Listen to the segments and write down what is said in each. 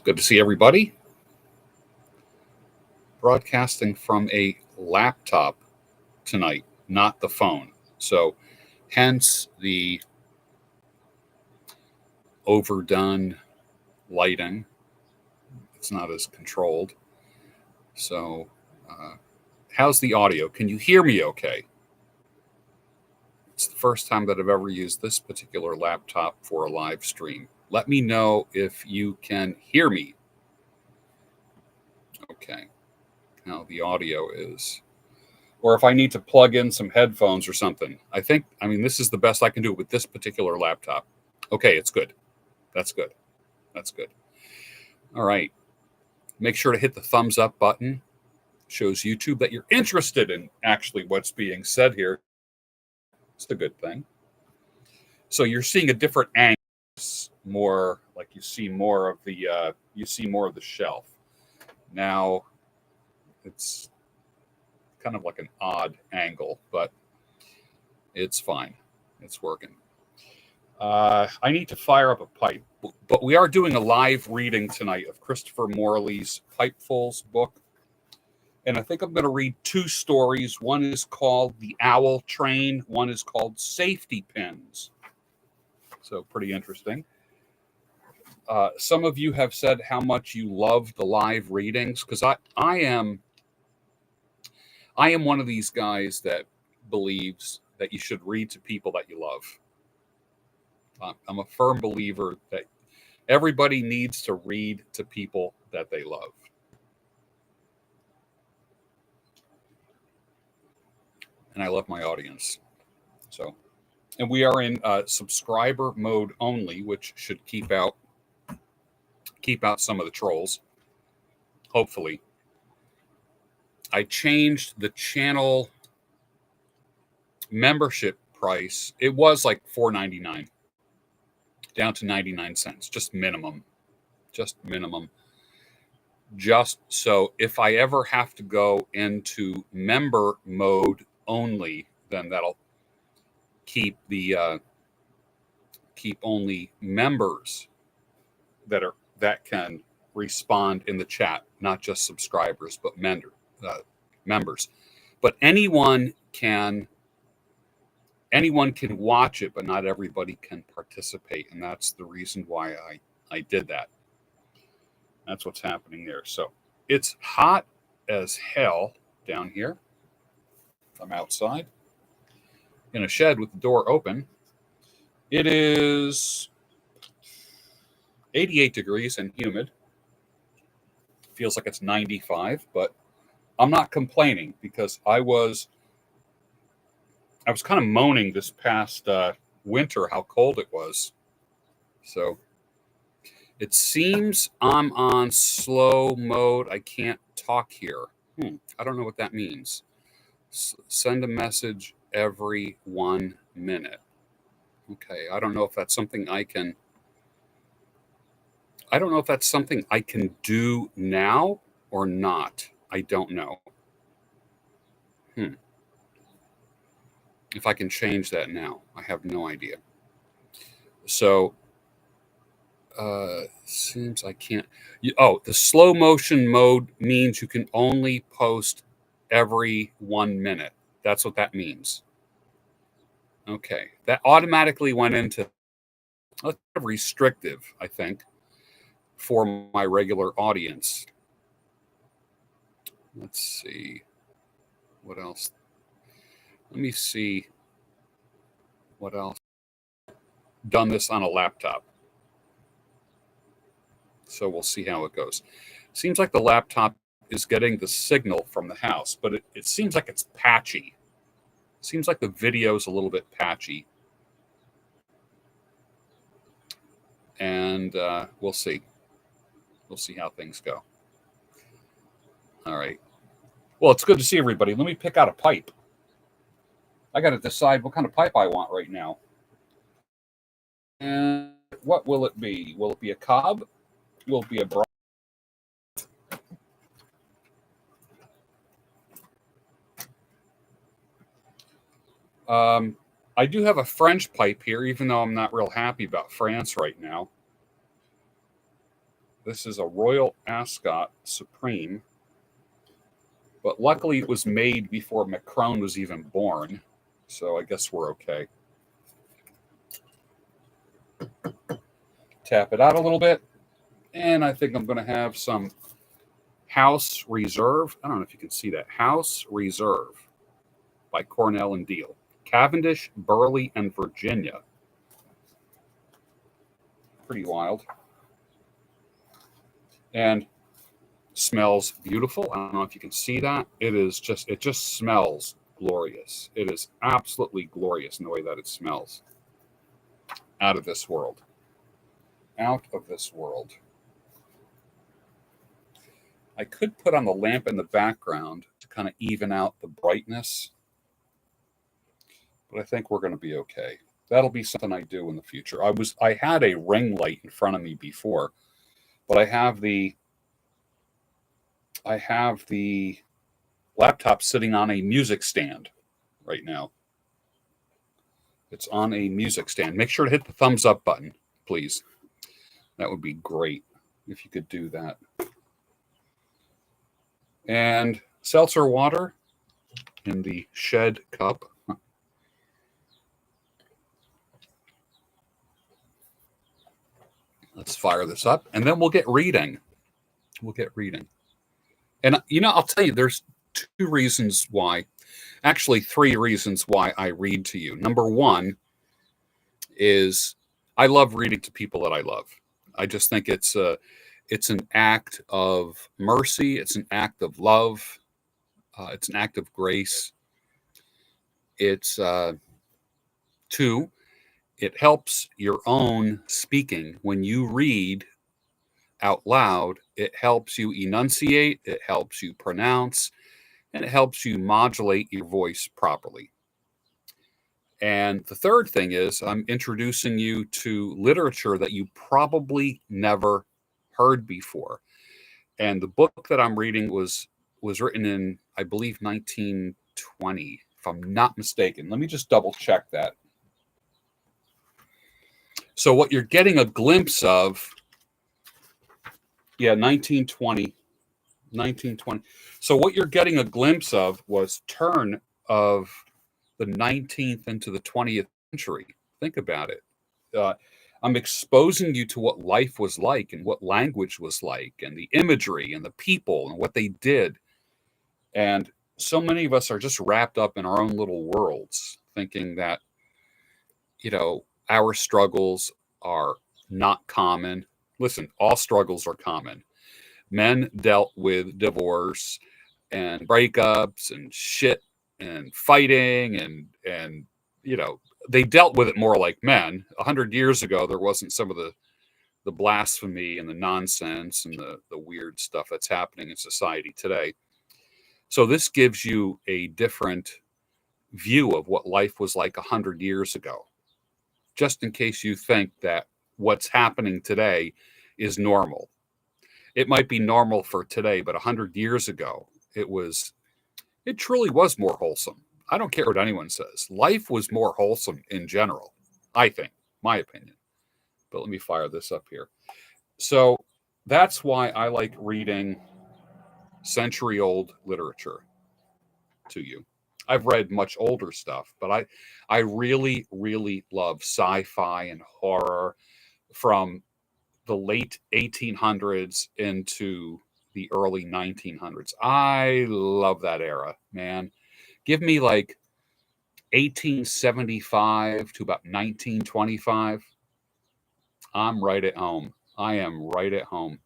Good to see everybody. Broadcasting from a laptop tonight, not the phone. So, hence the overdone lighting. It's not as controlled. So, how's the audio? Can you hear me okay? It's the first time that I've ever used this particular laptop for a live stream. Let me know if you can hear me. Okay. How the audio is. Or if I need to plug in some headphones or something. This is the best I can do with this particular laptop. Okay, it's good. That's good. That's good. All right. Make sure to hit the thumbs up button. Shows YouTube that you're interested in actually what's being said here. It's a good thing. So you're seeing a different angle, more like you see more of the shelf. Now it's kind of like an odd angle, but it's fine. It's working. I need to fire up a pipe, but we are doing a live reading tonight of Christopher Morley's Pipefuls book. And I think I'm going to read two stories. One is called The Owl Train. One is called Safety Pins. So pretty interesting. Some of you have said how much you love the live readings, because I am one of these guys that believes that you should read to people that you love. I'm a firm believer that everybody needs to read to people that they love. And I love my audience. And we are in subscriber mode only, which should keep out some of the trolls. Hopefully. I changed the channel membership price. It was like $4.99 down to 99 cents, just minimum. Just so if I ever have to go into member mode only, then that'll keep only members that can respond in the chat, not just subscribers, but members. But anyone can watch it, but not everybody can participate, and that's the reason why I did that. That's what's happening there. So it's hot as hell down here. I'm outside in a shed with the door open. It is 88 degrees and humid. Feels like it's 95, but I'm not complaining because I was kind of moaning this past winter how cold it was. So it seems I'm on slow mode. I can't talk here. I don't know what that means. Send a message every 1 minute. Okay, I don't know if that's something I can do now or not. I don't know. If I can change that now, I have no idea. So, seems I can't. The slow motion mode means you can only post every 1 minute. That's what that means. Okay, that automatically went into restrictive, I think, for my regular audience. Let's see. What else? Let me see what else. Done this on a laptop. So we'll see how it goes. Seems like the laptop is getting the signal from the house, but it seems like it's patchy. Seems like the video's a little bit patchy. And we'll see. We'll see how things go. All right. Well, it's good to see everybody. Let me pick out a pipe. I got to decide what kind of pipe I want right now. And what will it be? Will it be a cob? Will it be a bra? I do have a French pipe here, even though I'm not real happy about France right now. This is a Royal Ascot Supreme, but luckily it was made before Macron was even born, so I guess we're okay. Tap it out a little bit, and I think I'm going to have some House Reserve. I don't know if you can see that. House Reserve by Cornell and Deal. Cavendish, Burley, and Virginia. Pretty wild. And smells beautiful. I don't know if you can see that. It just smells glorious. It is absolutely glorious in the way that it smells. Out of this world. Out of this world. I could put on the lamp in the background to kind of even out the brightness, but I think we're going to be okay. That'll be something I do in the future. I had a ring light in front of me before, but I have the laptop sitting on a music stand right now. It's on a music stand. Make sure to hit the thumbs up button, please. That would be great if you could do that. And seltzer water in the shed cup. Let's fire this up, and then we'll get reading. And, I'll tell you, there's two reasons why, actually 3 reasons why I read to you. Number one is I love reading to people that I love. I just think it's an act of mercy. It's an act of love. It's an act of grace. It's 2, it helps your own speaking. When you read out loud, it helps you enunciate, it helps you pronounce, and it helps you modulate your voice properly. And the third thing is I'm introducing you to literature that you probably never heard before. And the book that I'm reading was written in, I believe, 1920, if I'm not mistaken. Let me just double check that. So what you're getting a glimpse of, 1920. So what you're getting a glimpse of was turn of the 19th into the 20th century. Think about it. I'm exposing you to what life was like and what language was like and the imagery and the people and what they did. And so many of us are just wrapped up in our own little worlds, thinking that, our struggles are not common. Listen, all struggles are common. Men dealt with divorce and breakups and shit and fighting and they dealt with it more like men. 100 years ago, there wasn't some of the blasphemy and the nonsense and the weird stuff that's happening in society today. So this gives you a different view of what life was like 100 years ago, just in case you think that what's happening today is normal. It might be normal for today, but 100 years ago, it truly was more wholesome. I don't care what anyone says. Life was more wholesome in general, I think, my opinion. But let me fire this up here. So that's why I like reading century-old literature to you. I've read much older stuff, but I really, really love sci-fi and horror from the late 1800s into the early 1900s. I love that era, man. Give me like 1875 to about 1925. I'm right at home. I am right at home.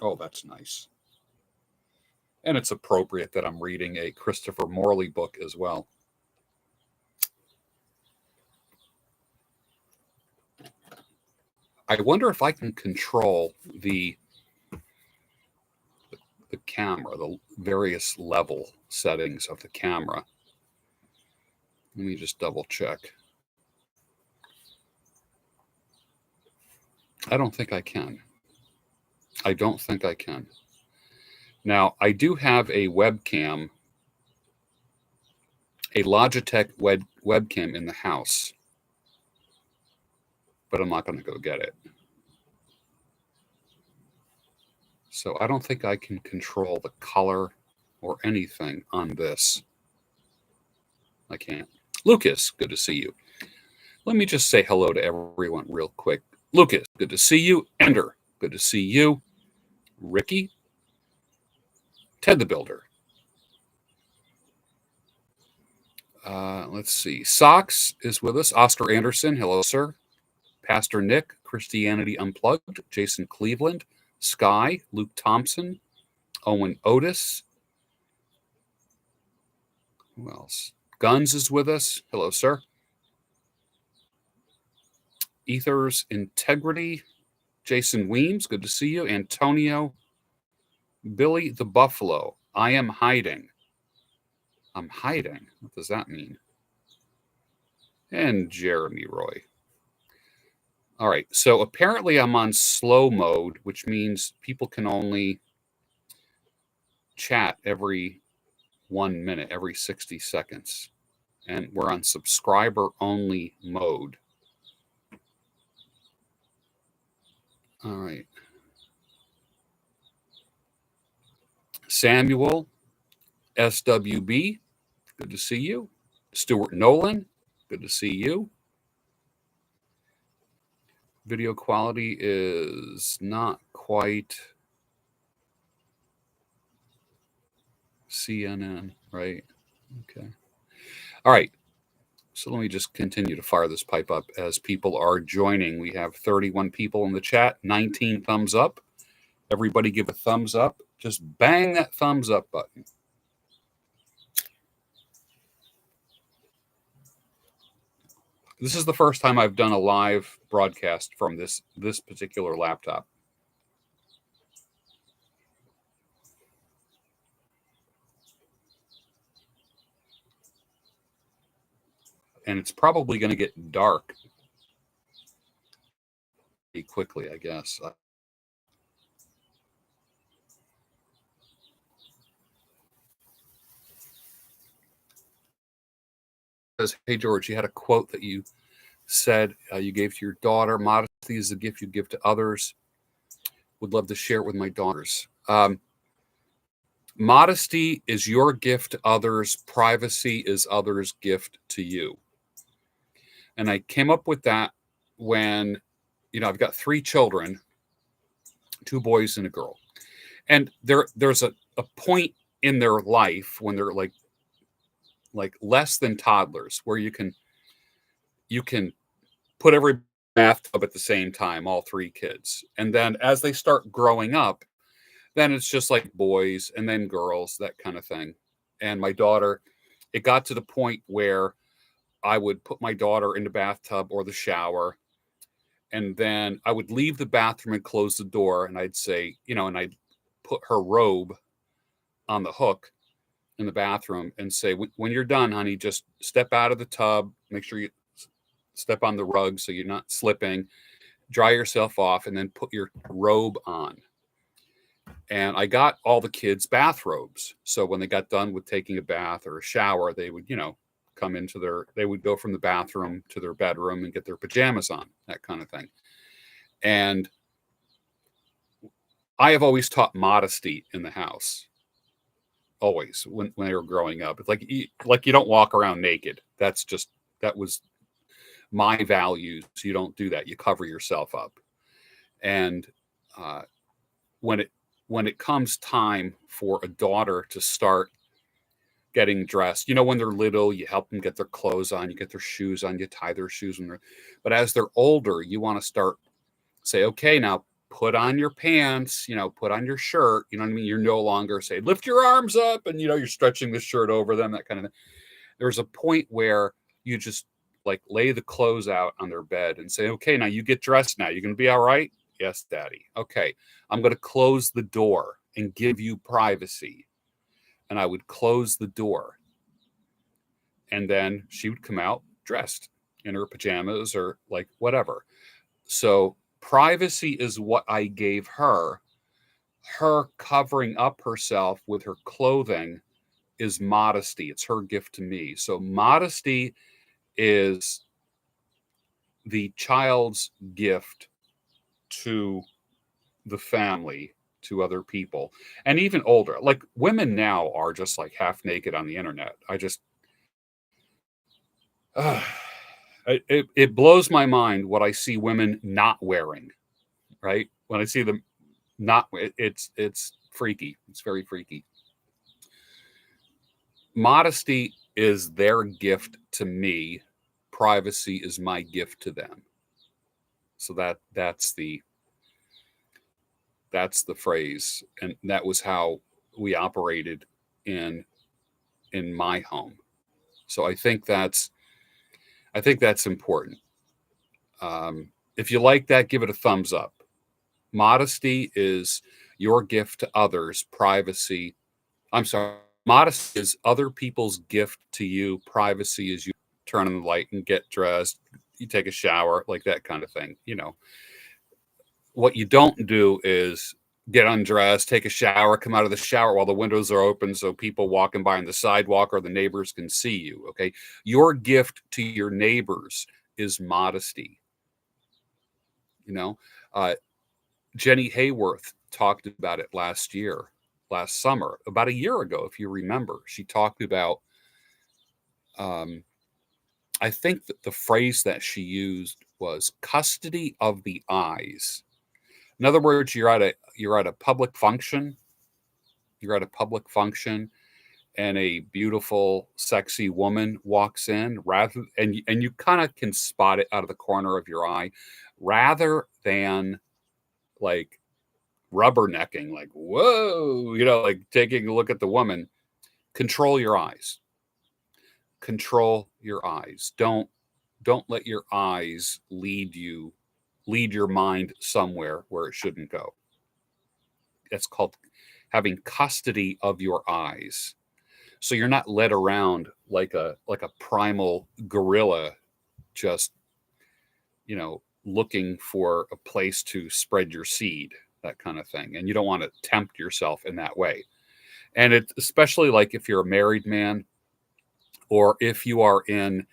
Oh, that's nice. And it's appropriate that I'm reading a Christopher Morley book as well. I wonder if I can control the camera, the various level settings of the camera. Let me just double check. I don't think I can. Now, I do have a webcam, a Logitech webcam in the house, but I'm not going to go get it. So I don't think I can control the color or anything on this. I can't. Lucas, good to see you. Let me just say hello to everyone real quick. Lucas, good to see you. Ender, good to see you. Ricky, Ted the Builder. Let's see. Socks is with us. Oscar Anderson, hello, sir. Pastor Nick, Christianity Unplugged. Jason Cleveland, Sky, Luke Thompson, Owen Otis. Who else? Guns is with us. Hello, sir. Ethers Integrity, Jason Weems, good to see you. Antonio, Billy the Buffalo, I am hiding. I'm hiding. What does that mean? And Jeremy Roy. All right, so apparently I'm on slow mode, which means people can only chat every 1 minute, every 60 seconds. And we're on subscriber only mode. All right. Samuel, SWB, good to see you. Stuart Nolan, good to see you. Video quality is not quite CNN, right? Okay. All right. So let me just continue to fire this pipe up as people are joining. We have 31 people in the chat, 19 thumbs up. Everybody give a thumbs up. Just bang that thumbs up button. This is the first time I've done a live broadcast from this particular laptop. And it's probably going to get dark pretty quickly, I guess. Says, hey, George, you had a quote that you said you gave to your daughter. Modesty is the gift you give to others. Would love to share it with my daughters. Modesty is your gift to others. Privacy is others' gift to you. And I came up with that when, I've got 3 children, 2 boys and a girl. And there's a point in their life when they're like less than toddlers where you can put every bathtub at the same time, all 3 kids. And then as they start growing up, then it's just like boys and then girls, that kind of thing. And my daughter, it got to the point where I would put my daughter in the bathtub or the shower, and then I would leave the bathroom and close the door, and I'd say, and I'd put her robe on the hook in the bathroom and say, when you're done, honey, just step out of the tub, make sure you step on the rug so you're not slipping, dry yourself off, and then put your robe on. And I got all the kids bathrobes. So when they got done with taking a bath or a shower, they would, come into they would go from the bathroom to their bedroom and get their pajamas on, that kind of thing. And I have always taught modesty in the house. Always, when they were growing up. It's like you don't walk around naked. That was my values. You don't do that. You cover yourself up. And when it comes time for a daughter to start getting dressed, when they're little, you help them get their clothes on, you get their shoes on, you tie their shoes on. But as they're older, you want to say, okay, now put on your pants, put on your shirt. You know what I mean? You're no longer say, lift your arms up, and you're stretching the shirt over them, that kind of thing. There's a point where you just lay the clothes out on their bed and say, okay, now you get dressed now. You're going to be all right? Yes, Daddy. Okay. I'm going to close the door and give you privacy. And I would close the door. And then she would come out dressed in her pajamas or whatever. So privacy is what I gave her. Her covering up herself with her clothing is modesty. It's her gift to me. So modesty is the child's gift to the family, to other people, and even older. Like women now are just like half naked on the internet. I just, uh, it blows my mind what I see women not wearing. Right when I see them not, it's freaky. It's very freaky. Modesty is their gift to me. Privacy is my gift to them. So that's the phrase, and that was how we operated in my home. So I think that's important. If you like that, give it a thumbs up. Modesty is your gift to others. Privacy, I'm sorry, modesty is other people's gift to you. Privacy is you turn on the light and get dressed, you take a shower, like that kind of thing. What you don't do is get undressed, take a shower, come out of the shower while the windows are open so people walking by on the sidewalk or the neighbors can see you. Okay. Your gift to your neighbors is modesty. You know, uh, Jenny Hayworth talked about it last summer, about a year ago, if you remember. She talked about, um, I think that the phrase that she used was custody of the eyes. In other words, you're at a public function. You're at a public function, and a beautiful, sexy woman walks in, and you kind of can spot it out of the corner of your eye, rather than like rubbernecking, like whoa, like taking a look at the woman. Control your eyes. Control your eyes. Don't let your eyes lead your mind somewhere where it shouldn't go. It's called having custody of your eyes. So you're not led around like a primal gorilla, just looking for a place to spread your seed, that kind of thing. And you don't want to tempt yourself in that way. And it especially like if you're a married man, or if you are in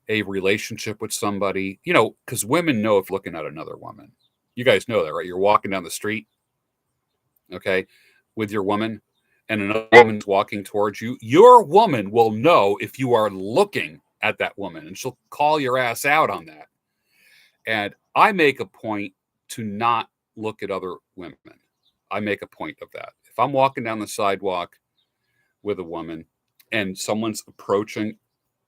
a relationship with somebody, because women know if you're looking at another woman. You guys know that, right? You're walking down the street, okay, with your woman, and another woman's walking towards you. Your woman will know if you are looking at that woman, and she'll call your ass out on that. And I make a point to not look at other women. I make a point of that. If I'm walking down the sidewalk with a woman and someone's approaching,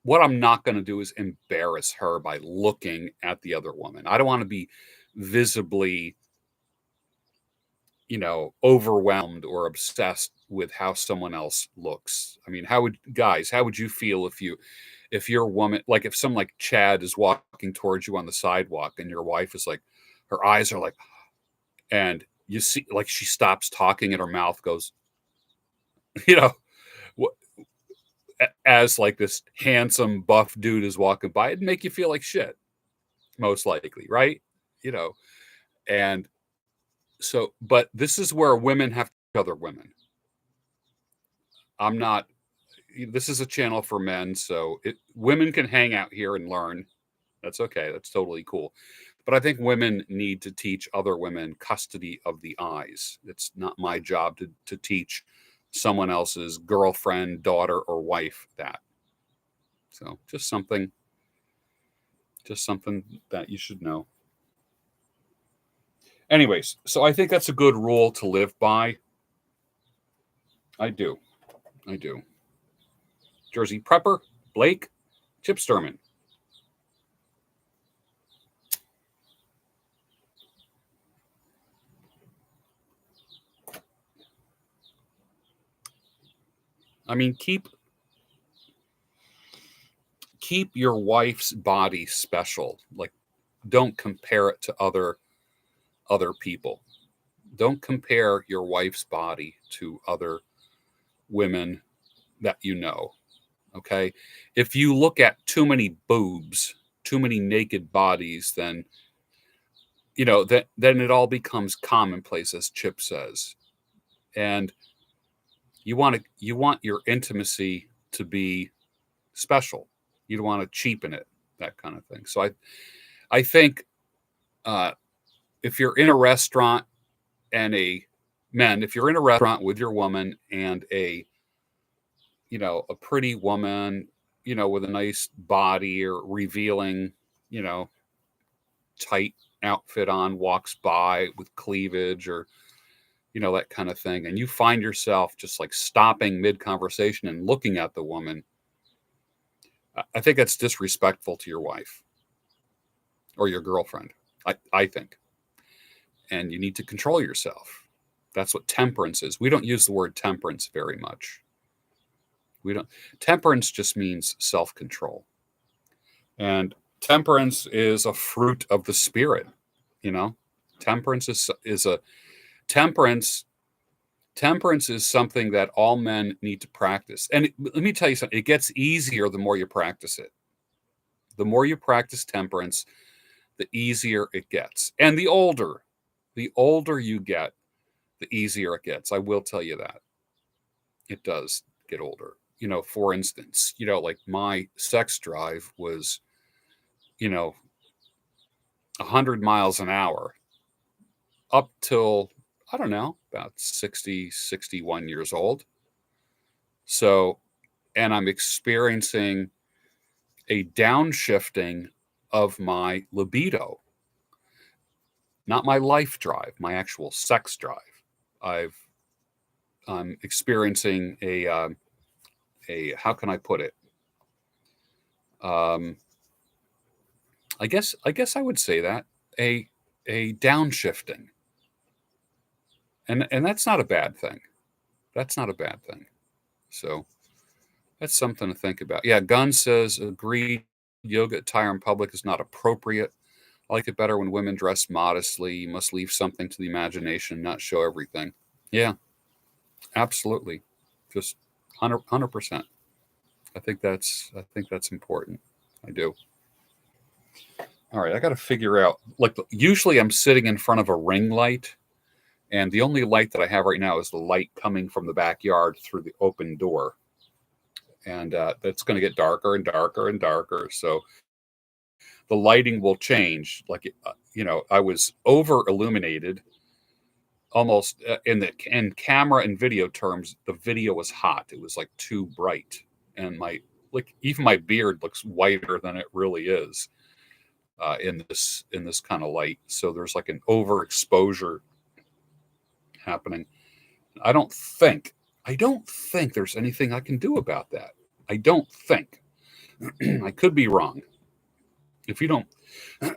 what I'm not going to do is embarrass her by looking at the other woman. I don't want to be visibly, overwhelmed or obsessed with how someone else looks. I mean, how would you feel if your woman, like if some like Chad is walking towards you on the sidewalk and your wife is like, her eyes are like, and you see, like she stops talking and her mouth goes, you know, as like this handsome buff dude is walking by, it'd make you feel like shit, most likely, right? You know, and so, but this is where women have to other women. I'm not. This is a channel for men, so women can hang out here and learn. That's okay. That's totally cool. But I think women need to teach other women custody of the eyes. It's not my job to teach someone else's girlfriend, daughter, or wife that. So just something that you should know. Anyways, so I think that's a good rule to live by. I do. Jersey Prepper, Blake, Chip Sturman. I mean, keep your wife's body special. Like, don't compare it to other people. Don't compare your wife's body to other women that you know. Okay? If you look at too many boobs, too many naked bodies, then then it all becomes commonplace, as Chip says. And You want your intimacy to be special. You don't want to cheapen it, that kind of thing. So I think uh, if you're in a restaurant and if you're in a restaurant with your woman and a pretty woman, with a nice body or revealing, you know, tight outfit on walks by with cleavage or, that kind of thing. And you find yourself just like stopping mid conversation and looking at the woman. I think that's disrespectful to your wife or your girlfriend. I think. And you need to control yourself. That's what temperance is. We don't use the word temperance very much. We don't. Temperance just means self-control. And temperance is a fruit of the spirit, you know? Temperance is a temperance temperance is something that all men need to practice. And let me tell you something, it gets easier the more you practice it. The more you practice temperance, the easier it gets. And the older you get, the easier it gets. I will tell you that. It does get older. For instance, like my sex drive was, you know, 100 miles an hour up till, I don't know, about 60, 61 years old. So, and I'm experiencing a downshifting of my libido, not my life drive, my actual sex drive. I'm experiencing how can I put it? Um, I guess I would say that a downshifting, and that's not a bad thing. That's not a bad thing. So that's something to think about. Yeah, Gunn says agreed. Yoga attire in public is not appropriate. I like it better when women dress modestly. You must leave something to the imagination, not show everything. Yeah, absolutely. Just 100%. I think that's important. I do. All right, I got to figure out. Like, usually I'm sitting in front of a ring light, and the only light that I have right now is the light coming from the backyard through the open door, and that's going to get darker and darker and darker. So the lighting will change. Like, I was over illuminated, almost in camera and video terms. The video was hot. It was like too bright, and even my beard looks whiter than it really is. In this kind of light. So there's like an overexposure happening. I don't think there's anything I can do about that. I don't think. I could be wrong. If you don't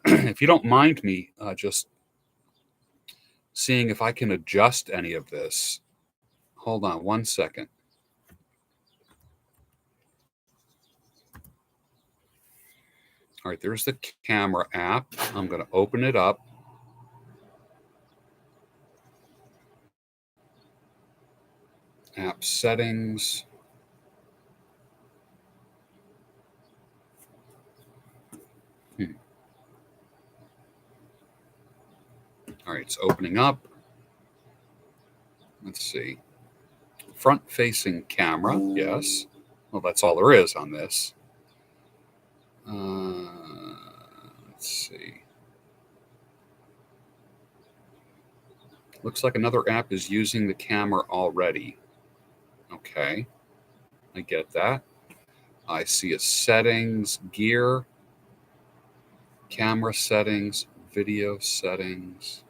if you don't mind me just seeing if I can adjust any of this. Hold on one second. All right, there's the camera app. I'm going to open it up. App settings. All right, it's opening up. Let's see. Front facing camera. Yes. Well, that's all there is on this. Let's see. Looks like another app is using the camera already. Okay. I get that. I see a settings, gear, camera settings, video settings,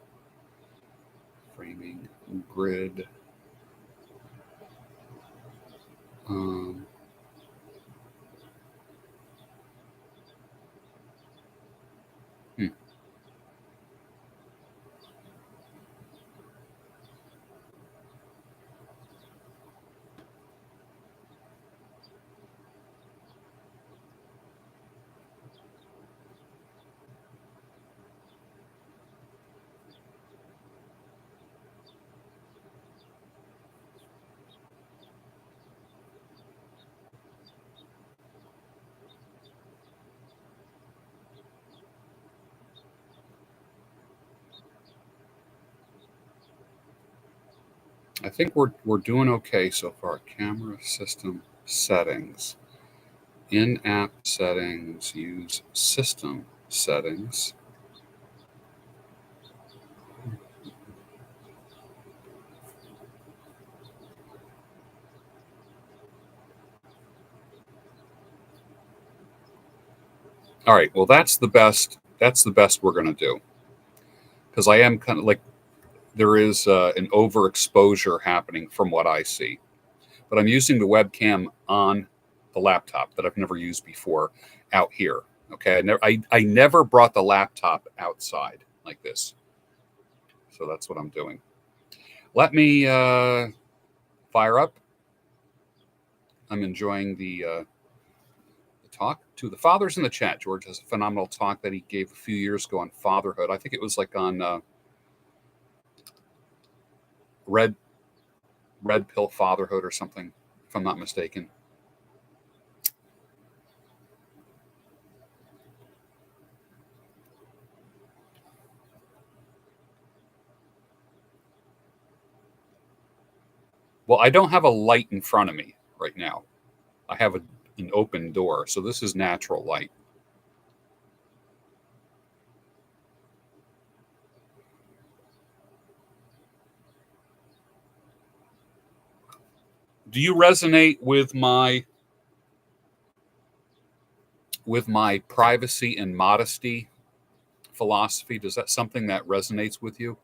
framing, grid. Um, hmm. I think we're doing okay so far. Camera system settings. In-app settings. Use system settings. All right. Well, that's the best. That's the best we're going to do, because I am kind of like there is an overexposure happening from what I see. But I'm using the webcam on the laptop that I've never used before out here. Okay, I never brought the laptop outside like this, so that's what I'm doing. Let me fire up. I'm enjoying the talk. To the fathers in the chat, George has a phenomenal talk that he gave a few years ago on fatherhood. I think it was like on red pill fatherhood or something, if I'm not mistaken. Well, I don't have a light in front of me right now. I have an open door, so this is natural light. Do you resonate with my privacy and modesty philosophy? Does that something that resonates with you?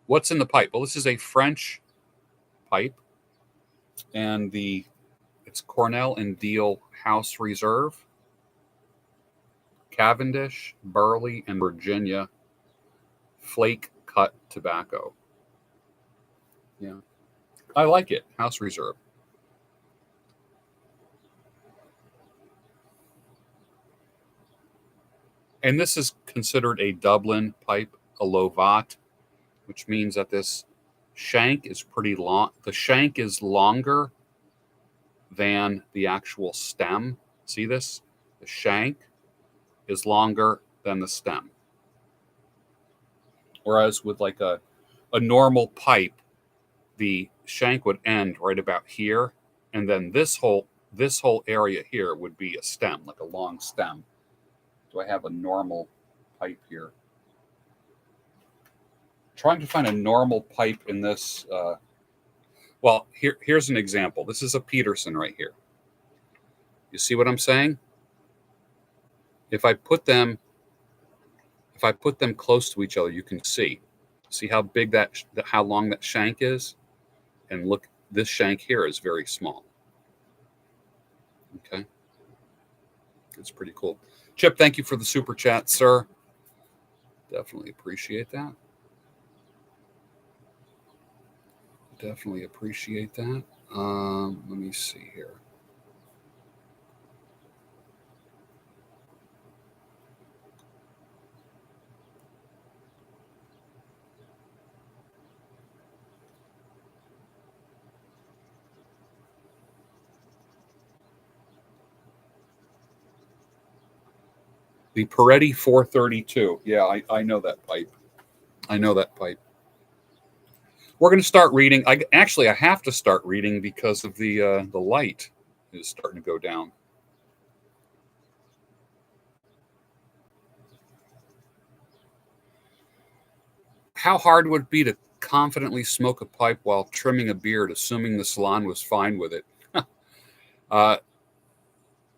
What's in the pipe? Well, this is a French pipe, and it's Cornell and Deal House Reserve, Cavendish, Burley, and Virginia flake cut tobacco. Yeah, I like it. House Reserve. And this is considered a Dublin pipe, a Lovat, which means that this shank is pretty long. The shank is longer than the actual stem. See this? The shank is longer than the stem. Whereas with like a normal pipe, the shank would end right about here, and then this whole area here would be a stem, like a long stem. Do I have a normal pipe here? Trying to find a normal pipe in this. Well, here's an example. This is a Peterson right here. You see what I'm saying? If I put them close to each other, you can see how big how long that shank is, and look, this shank here is very small. Okay, it's pretty cool. Chip, thank you for the super chat, sir. Definitely appreciate that. Definitely appreciate that. Let me see here. The Peretti 432. Yeah, I know that pipe. I know that pipe. We're going to start reading. I have to start reading because of the light is starting to go down. How hard would it be to confidently smoke a pipe while trimming a beard, assuming the salon was fine with it?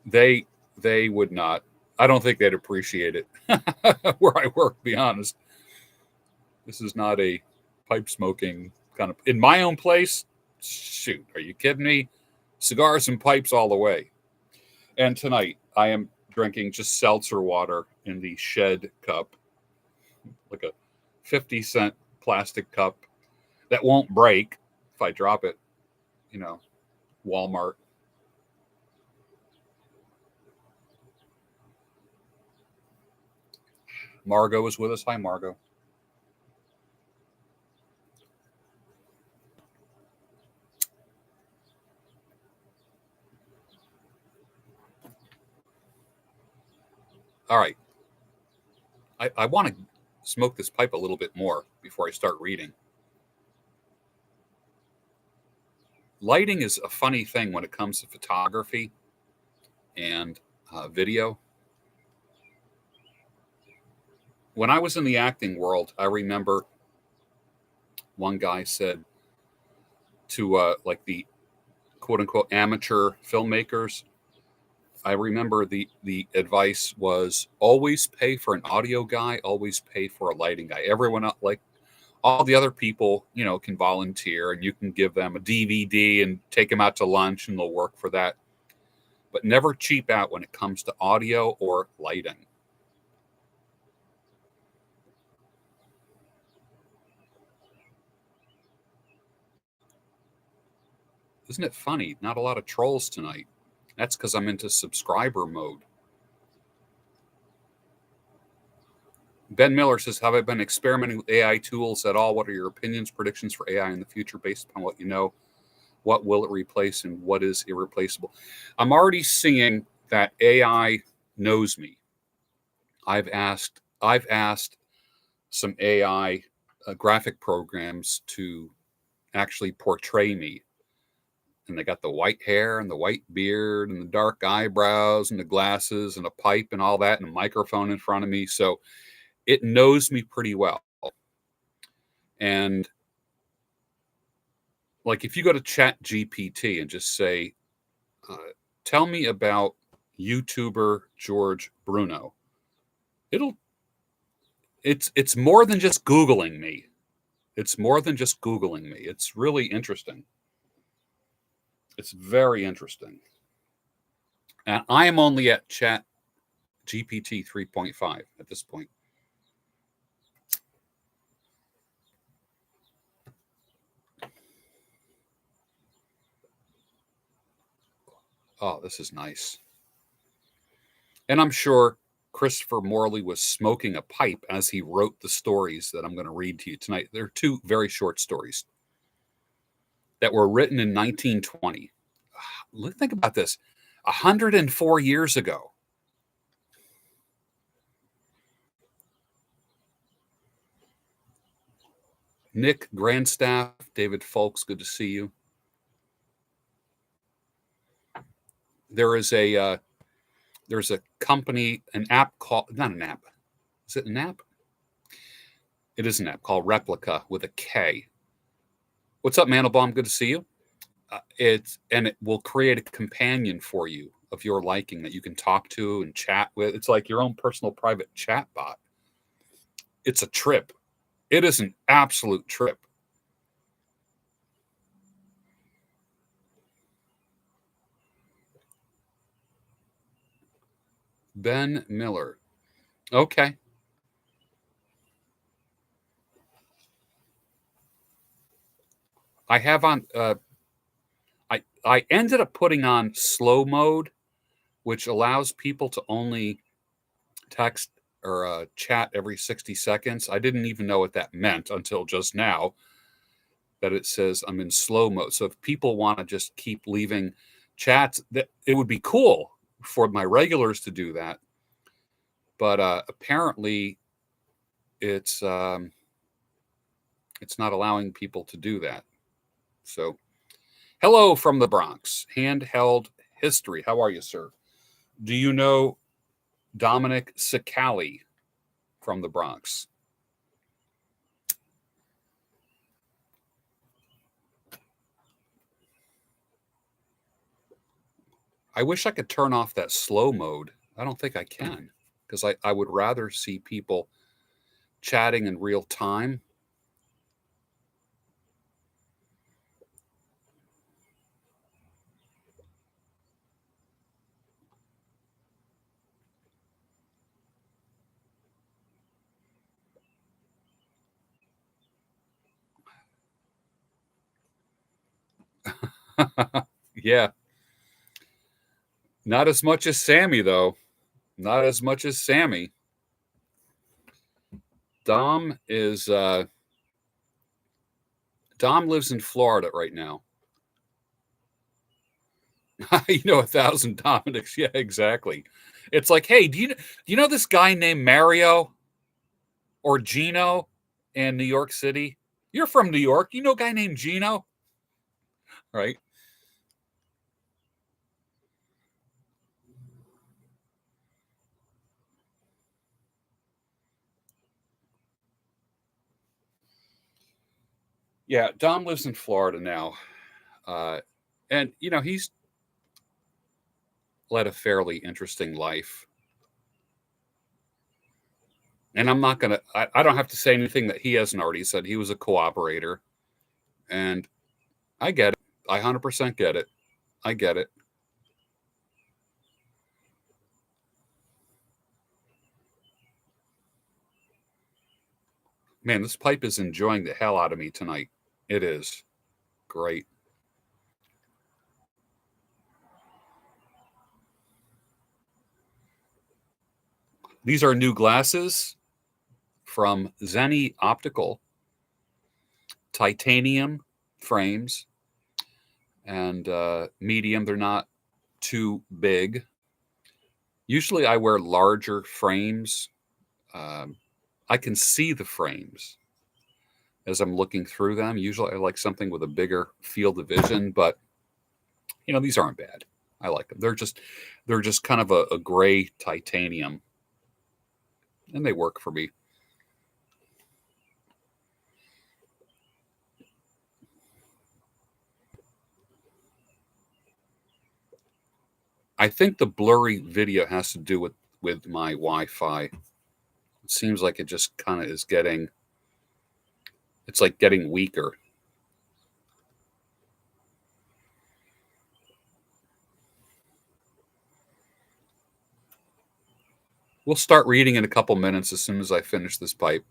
They would not. I don't think they'd appreciate it where I work. To be honest, this is not a pipe smoking kind of. In my own place, shoot, are you kidding me? Cigars and pipes all the way. And tonight, I am drinking just seltzer water in the Shed cup, like a 50-cent plastic cup that won't break if I drop it. Walmart. Margot is with us. Hi, Margot. All right. I want to smoke this pipe a little bit more before I start reading. Lighting is a funny thing when it comes to photography and video. When I was in the acting world, I remember one guy said to like the quote unquote amateur filmmakers, I remember the advice was always pay for an audio guy, always pay for a lighting guy. Everyone like all the other people, you know, can volunteer and you can give them a DVD and take them out to lunch and they'll work for that. But never cheap out when it comes to audio or lighting. Isn't it funny? Not a lot of trolls tonight. That's because I'm into subscriber mode. Ben Miller says, have I been experimenting with AI tools at all? What are your opinions, predictions for AI in the future based upon what you know? What will it replace and what is irreplaceable? I'm already seeing that AI knows me. I've asked some AI graphic programs to actually portray me. And they got the white hair and the white beard and the dark eyebrows and the glasses and a pipe and all that and a microphone in front of me. So it knows me pretty well. And like if you go to Chat GPT and just say, tell me about YouTuber George Bruno, it's more than just Googling me. It's more than just Googling me. It's really interesting. It's very interesting. And I am only at Chat GPT 3.5 at this point. Oh, this is nice. And I'm sure Christopher Morley was smoking a pipe as he wrote the stories that I'm going to read to you tonight. They're two very short stories that were written in 1920. Think about this, 104 years ago. Nick Grandstaff, David Folks, good to see you. There's a company, an app called, not an app. Is it an app? It is an app called Replica with a K. What's up, Mandelbaum? Good to see you. It will create a companion for you of your liking that you can talk to and chat with. It's like your own personal private chat bot. It's a trip. It is an absolute trip. Ben Miller. Okay. I have on I ended up putting on slow mode, which allows people to only text or chat every 60 seconds. I didn't even know what that meant until just now that it says I'm in slow mode. So if people want to just keep leaving chats, that it would be cool for my regulars to do that. But apparently it's not allowing people to do that. So hello from the Bronx, handheld history. How are you, sir? Do you know Dominic Sicali from the Bronx? I wish I could turn off that slow mode. I don't think I can because I would rather see people chatting in real time. Yeah. Not as much as Sammy, though. Not as much as Sammy. Dom lives in Florida right now. You know, 1,000 Dominics. Yeah, exactly. It's like, hey, do you know this guy named Mario or Gino in New York City? You're from New York. You know a guy named Gino, right? Yeah, Dom lives in Florida now, uh, and he's led a fairly interesting life. And I'm not gonna. I don't have to say anything that he hasn't already said. He was a cooperator, and I get it. I 100% get it. I get it. Man, this pipe is enjoying the hell out of me tonight. It is great. These are new glasses from Zenny Optical, titanium frames, and medium. They're not too big. Usually, I wear larger frames. Um, I can see the frames as I'm looking through them. Usually, I like something with a bigger field of vision, but these aren't bad. I like them. They're just kind of a gray titanium, and they work for me. I think the blurry video has to do with my Wi-Fi. It seems like it just kind of is getting. It's like getting weaker. We'll start reading in a couple minutes as soon as I finish this pipe.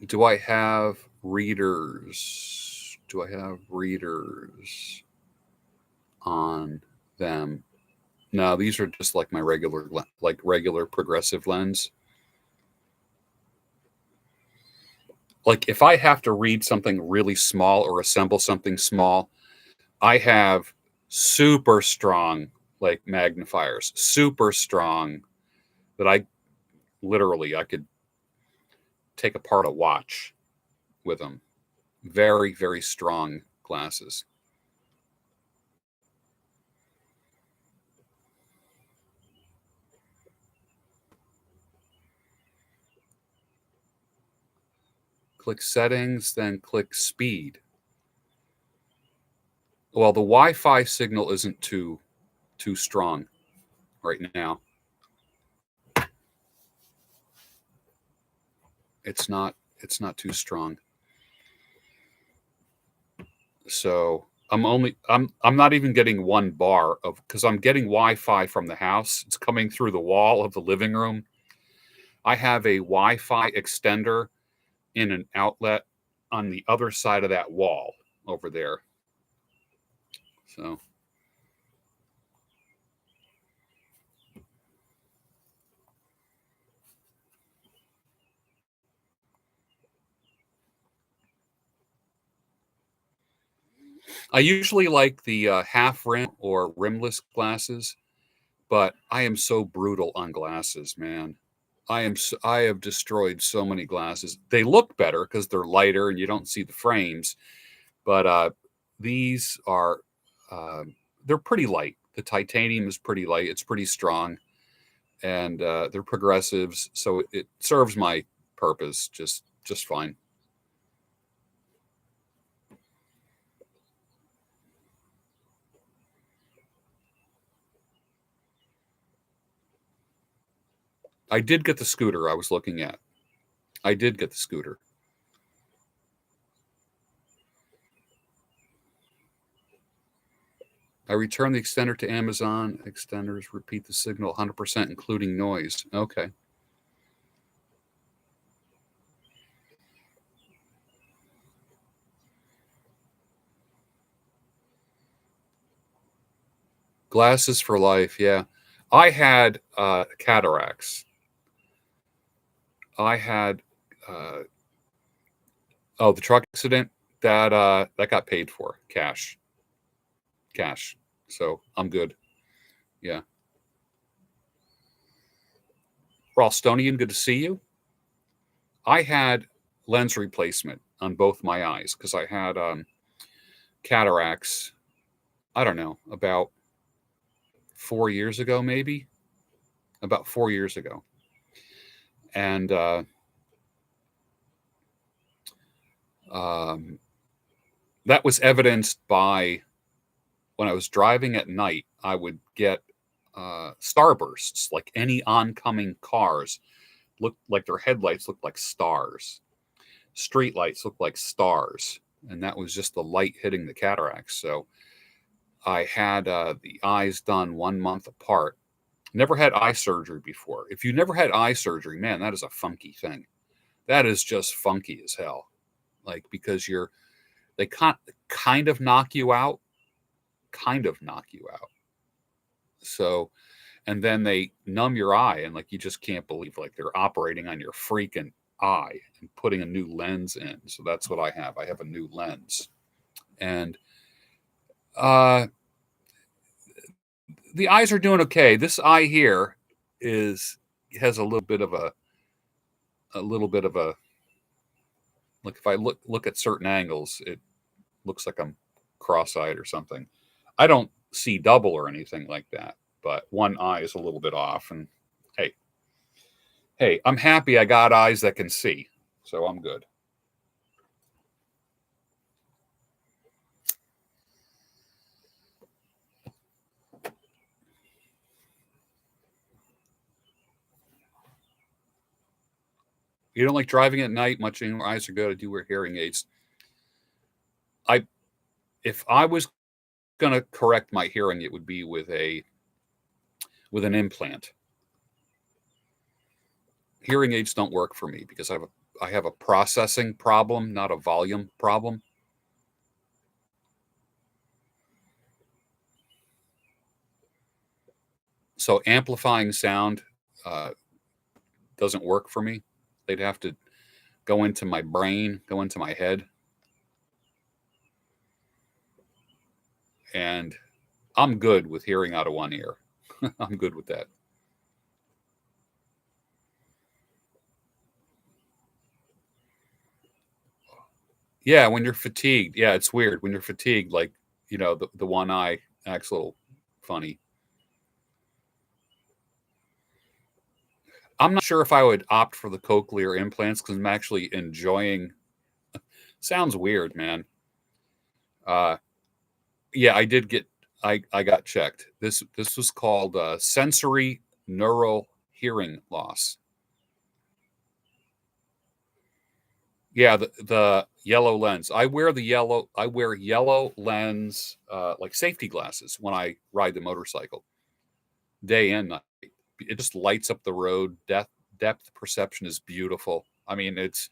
Do I have readers? Do I have readers on them? No, these are just like my regular progressive lens. Like if I have to read something really small or assemble something small, I have super strong like magnifiers, super strong that I could take apart a watch with them. Very, very strong glasses. Click settings, then click speed. Well, the Wi-Fi signal isn't too strong right now. It's not too strong. So I'm not even getting one bar of because I'm getting Wi-Fi from the house. It's coming through the wall of the living room. I have a Wi-Fi extender in an outlet on the other side of that wall over there. So I usually like the half rim or rimless glasses, but I am so brutal on glasses, man. I have destroyed so many glasses. They look better because they're lighter and you don't see the frames, but these are uh, they're pretty light. The titanium is pretty light. It's pretty strong, and they're progressives, so it serves my purpose just fine. I did get the scooter I was looking at. I did get the scooter. I returned the extender to Amazon. Extenders repeat the signal 100%, including noise. Okay. Glasses for life. Yeah. I had cataracts. I had, uh, oh, the truck accident. that got paid for cash. So I'm good. Yeah. Ralstonian, good to see you. I had lens replacement on both my eyes because I had cataracts. I don't know, about 4 years ago, maybe about 4 years ago, and that was evidenced by when I was driving at night. I would get starbursts, like any oncoming cars looked like their headlights looked like stars. Street lights looked like stars, and that was just the light hitting the cataracts. So I had the eyes done 1 month apart. Never had eye surgery before. If you never had eye surgery, man, that is a funky thing. That is just funky as hell. Like, because they kind of knock you out, So, and then they numb your eye, and like you just can't believe like they're operating on your freaking eye and putting a new lens in. So that's what I have. I have a new lens, and the eyes are doing okay. This eye here has a little bit of a like, if I look at certain angles, it looks like I'm cross-eyed or something. I don't see double or anything like that, but one eye is a little bit off. And hey, I'm happy I got eyes that can see, so I'm good. You don't like driving at night much anymore? Eyes are good. I do wear hearing aids. If I was going to correct my hearing, it would be with an implant. Hearing aids don't work for me because I have a processing problem, not a volume problem. So amplifying sound doesn't work for me. They'd have to go into my brain, go into my head. And I'm good with hearing out of one ear. I'm good with that. Yeah, when you're fatigued. Yeah, it's weird. When you're fatigued, like, the one eye acts a little funny. I'm not sure if I would opt for the cochlear implants because I'm actually enjoying. Sounds weird, man. Yeah, I got checked. This was called sensory neural hearing loss. Yeah, the yellow lens. I wear yellow lens, like safety glasses when I ride the motorcycle, day and night. It just lights up the road. Depth perception is beautiful. I mean, it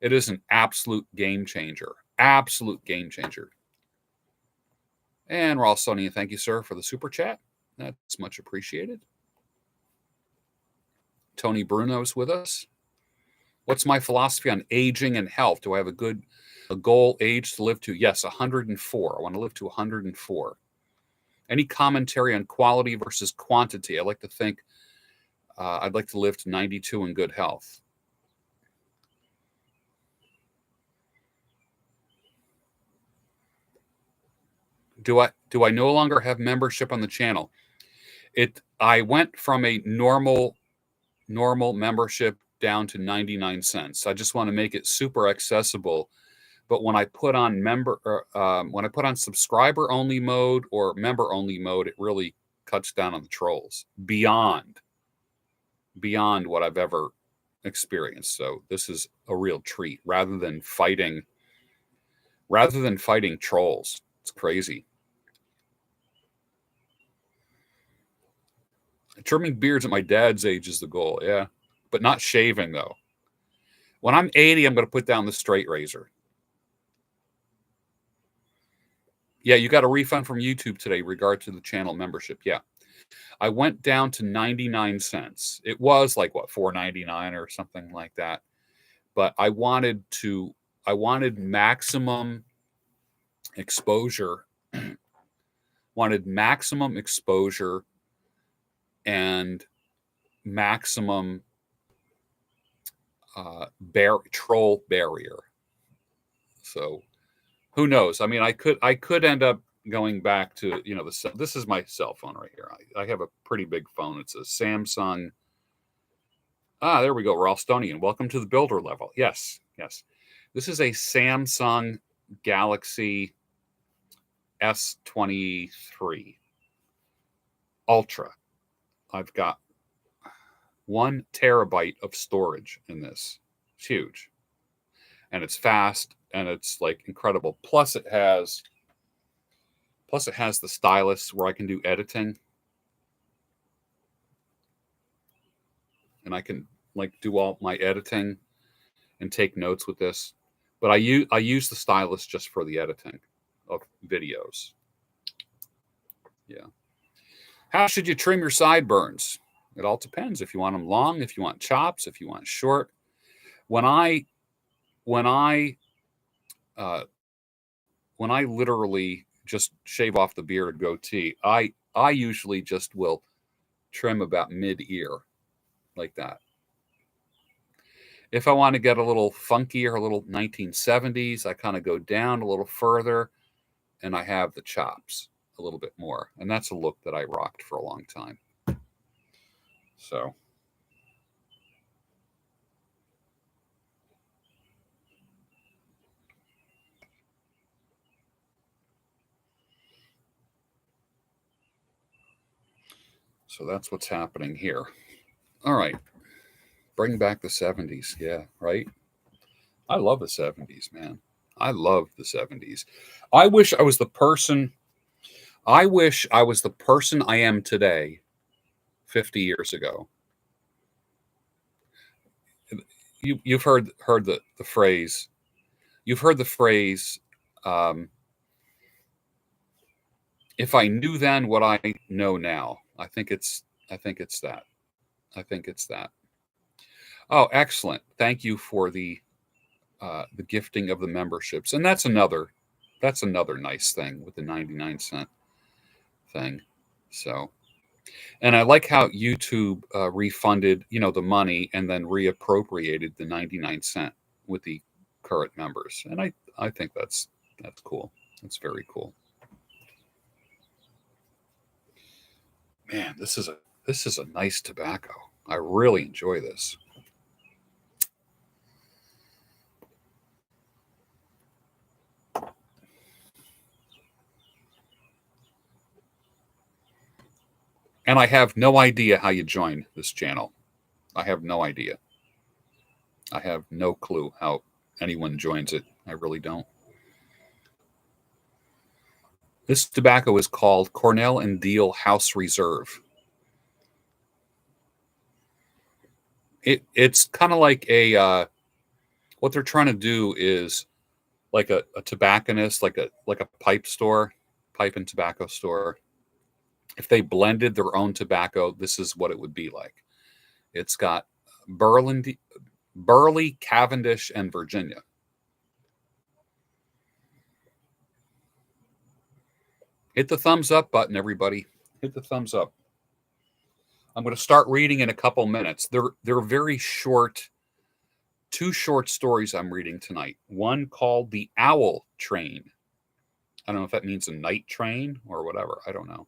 is an absolute game changer. Absolute game changer. And Ross Sonny, thank you, sir, for the super chat. That's much appreciated. Tony Bruno's with us. What's my philosophy on aging and health? Do I have a goal age to live to? Yes, 104. I want to live to 104. Any commentary on quality versus quantity? I like to think I'd like to live to 92 in good health. Do I no longer have membership on the channel? I went from a normal membership down to 99 cents. I just want to make it super accessible. But when I put on subscriber only mode or member only mode, it really cuts down on the trolls beyond what I've ever experienced. So this is a real treat rather than fighting trolls. It's crazy. Trimming beards at my dad's age is the goal. Yeah. But not shaving, though. When I'm 80, I'm going to put down the straight razor. Yeah, you got a refund from YouTube today regard to the channel membership. Yeah. I went down to 99 cents. It was like, what, $4.99 or something like that. But I wanted maximum exposure, wanted maximum exposure and maximum troll barrier. So who knows? I mean, I could end up going back to, this is my cell phone right here. I have a pretty big phone. It's a Samsung. There we go. Ralstonian. Welcome to the builder level. Yes. This is a Samsung Galaxy S23 Ultra. I've got 1 terabyte of storage in this. It's huge. And it's fast and it's like incredible. Plus it has the stylus where I can do editing. And I can like do all my editing and take notes with this. But I use the stylus just for the editing of videos. Yeah. How should you trim your sideburns? It all depends. If you want them long, if you want chops, if you want short. When I literally just shave off the beard, goatee, I usually just will trim about mid-ear like that. If I want to get a little funkier, a little 1970s, I kind of go down a little further and I have the chops a little bit more. And that's a look that I rocked for a long time. So that's what's happening here. All right. Bring back the 70s. Yeah, right? I love the 70s, man. I love the 70s. I wish I was the person I am today 50 years ago. You've heard the phrase. You've heard the phrase, if I knew then what I know now. I think it's that. Oh, excellent. Thank you for the gifting of the memberships. And that's another nice thing with the 99-cent thing. So, and I like how YouTube refunded, the money and then reappropriated the 99-cent with the current members. And I think that's cool. That's very cool. Man, this is a nice tobacco. I really enjoy this. And I have no idea how you join this channel. I have no idea. I have no clue how anyone joins it. I really don't. This tobacco is called Cornell and Deal House Reserve. It's kind of like what they're trying to do is like a tobacconist, like a pipe and tobacco store. If they blended their own tobacco, this is what it would be like. It's got Burley, Cavendish, and Virginia. Hit the thumbs up button, everybody. Hit the thumbs up. I'm going to start reading in a couple minutes. They're very short, 2 short stories I'm reading tonight. One called The Owl Train. I don't know if that means a night train or whatever. I don't know.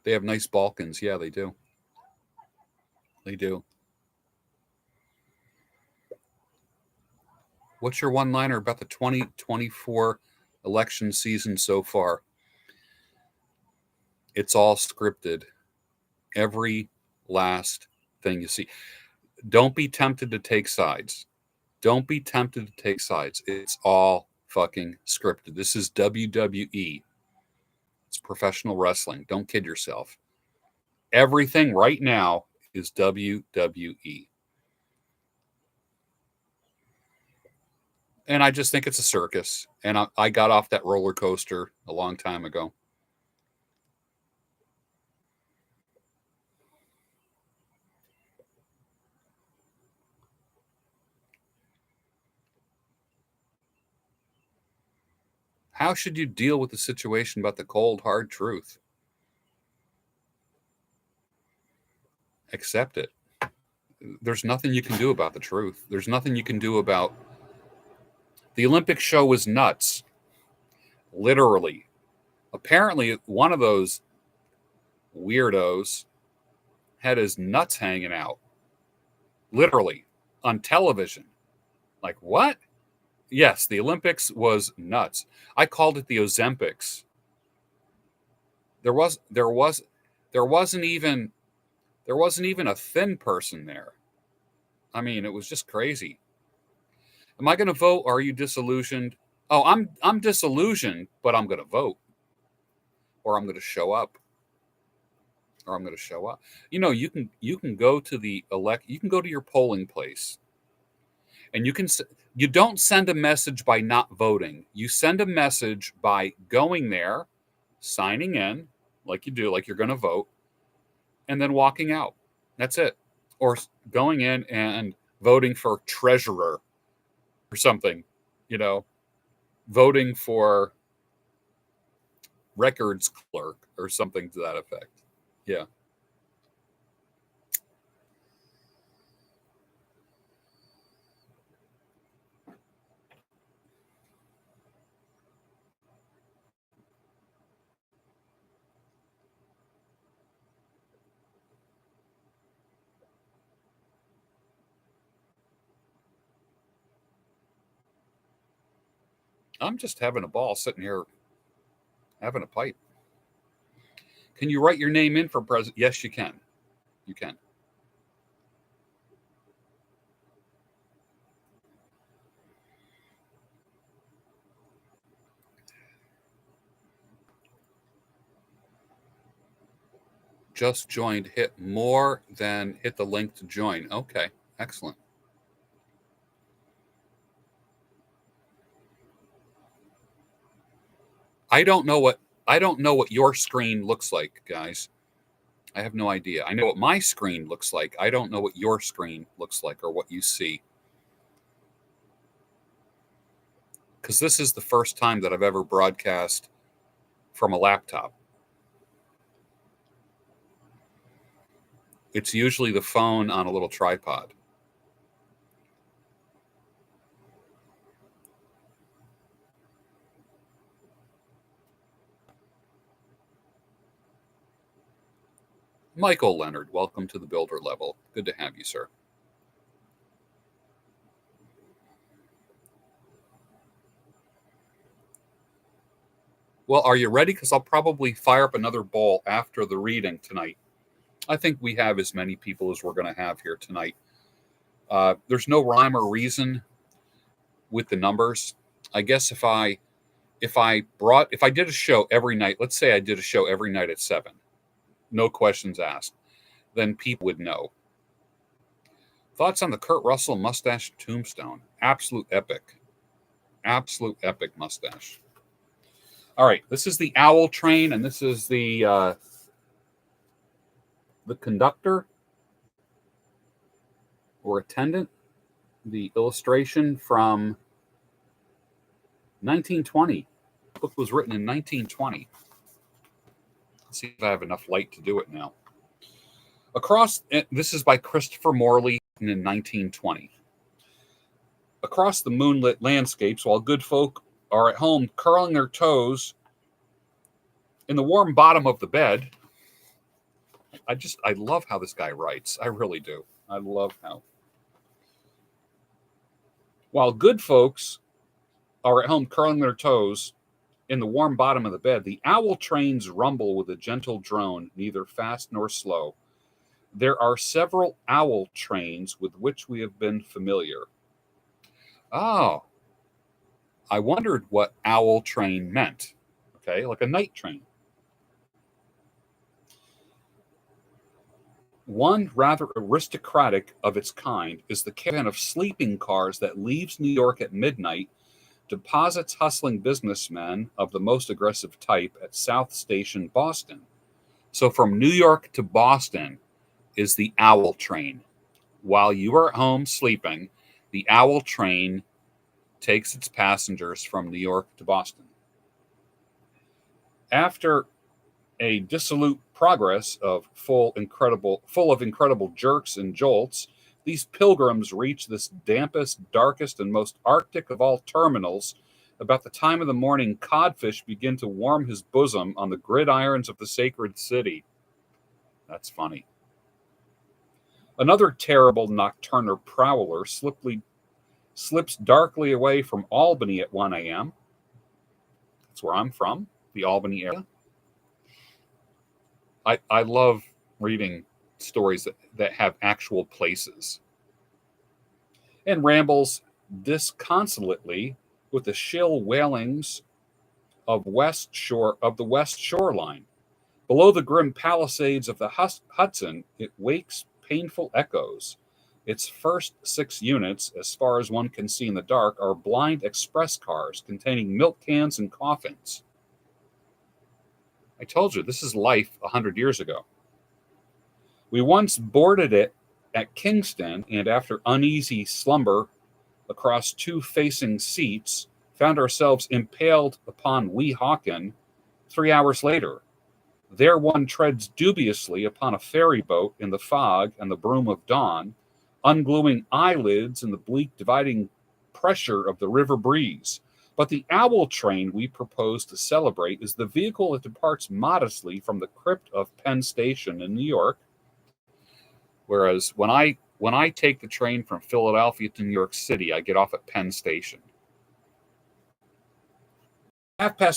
They have nice Balkans. Yeah, they do. They do. What's your one-liner about the 2024 election season so far? It's all scripted. Every last thing you see. Don't be tempted to take sides. Don't be tempted to take sides. It's all fucking scripted. This is WWE. It's professional wrestling. Don't kid yourself. Everything right now is WWE. And I just think it's a circus. And I got off that roller coaster a long time ago. How should you deal with the situation about the cold, hard truth? Accept it. There's nothing you can do about the truth. There's nothing you can do about the Olympic show was nuts. Literally. Apparently, one of those weirdos had his nuts hanging out. Literally. On television. Like, what? Yes, the Olympics was nuts. I called it the Ozempics. There wasn't even a thin person there. I mean, it was just crazy. Am I going to vote? Or are you disillusioned? Oh, I'm disillusioned, but I'm going to vote, or I'm going to show up, or I'm going to show up. You can go to you can go to your polling place, and you don't send a message by not voting. You send a message by going there, signing in, like you do, like you're going to vote, and then walking out. That's it. Or going in and voting for treasurer or something, you know, voting for records clerk or something to that effect. Yeah. I'm just having a ball sitting here having a pipe. Can you write your name in for president? Yes, you can. You can. Just joined. Hit more than hit the link to join. Okay. Excellent. I don't know what your screen looks like, guys. I have no idea. I know what my screen looks like. I don't know what your screen looks like or what you see. Because this is the first time that I've ever broadcast from a laptop. It's usually the phone on a little tripod. Michael Leonard, welcome to the builder level. Good to have you, sir. Well, are you ready? Because I'll probably fire up another bowl after the reading tonight. I think we have as many people as we're going to have here tonight. There's no rhyme or reason with the numbers. I guess if I did a show every night, let's say I did a show every night at 7, no questions asked, then people would know. Thoughts on the Kurt Russell mustache tombstone? Absolute epic. Absolute epic mustache. All right, this is the owl train, and this is the conductor or attendant. The illustration from 1920. The book was written in 1920. Let's see if I have enough light to do it now. This is by Christopher Morley in 1920. Across the moonlit landscapes, while good folk are at home curling their toes in the warm bottom of the bed. I love how this guy writes. I really do. I love how. While good folks are at home curling their toes in the warm bottom of the bed, the owl trains rumble with a gentle drone, neither fast nor slow. There are several owl trains with which we have been familiar. Oh, I wondered what owl train meant. Okay, like a night train. One rather aristocratic of its kind is the caravan of sleeping cars that leaves New York at midnight, deposits hustling businessmen of the most aggressive type at South Station, Boston. So from New York to Boston is the owl train. While you are at home sleeping, the owl train takes its passengers from New York to Boston. After a dissolute progress of full of incredible jerks and jolts, these pilgrims reach this dampest, darkest, and most arctic of all terminals. About the time of the morning, codfish begin to warm his bosom on the gridirons of the sacred city. That's funny. Another terrible nocturnal prowler slips darkly away from Albany at 1 a.m. That's where I'm from, the Albany area. I love reading stories that have actual places. And rambles disconsolately with the shrill wailings of the west shoreline. Below the grim palisades of the Hudson, it wakes painful echoes. Its first 6 units, as far as one can see in the dark, are blind express cars containing milk cans and coffins. I told you, this is life 100 years ago. We once boarded it at Kingston, and after uneasy slumber across 2 facing seats, found ourselves impaled upon Weehawken 3 hours later. There one treads dubiously upon a ferry boat in the fog and the broom of dawn, ungluing eyelids in the bleak dividing pressure of the river breeze. But the owl train we propose to celebrate is the vehicle that departs modestly from the crypt of Penn Station in New York. Whereas when I take the train from Philadelphia to New York City, I get off at Penn Station.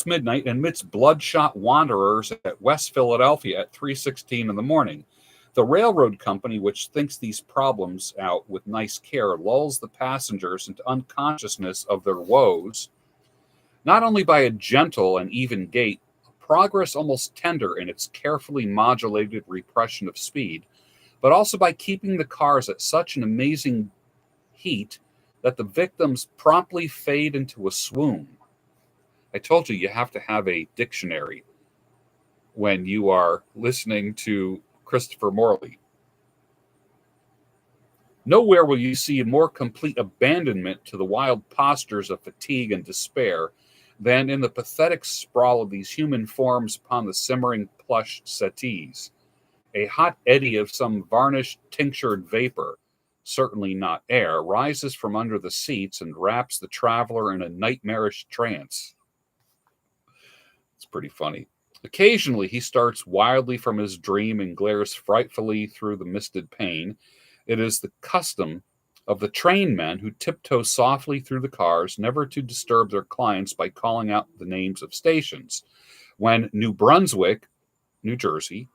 midnight, and amidst bloodshot wanderers at West Philadelphia at 3:16 in the morning. The railroad company, which thinks these problems out with nice care, lulls the passengers into unconsciousness of their woes, not only by a gentle and even gait, progress almost tender in its carefully modulated repression of speed, but also by keeping the cars at such an amazing heat that the victims promptly fade into a swoon. I told you have to have a dictionary when you are listening to Christopher Morley. Nowhere will you see a more complete abandonment to the wild postures of fatigue and despair than in the pathetic sprawl of these human forms upon the simmering plush settees. A hot eddy of some varnished, tinctured vapor, certainly not air, rises from under the seats and wraps the traveler in a nightmarish trance. It's pretty funny. Occasionally, he starts wildly from his dream and glares frightfully through the misted pane. It is the custom of the trainmen who tiptoe softly through the cars, never to disturb their clients by calling out the names of stations. When New Brunswick, New Jersey,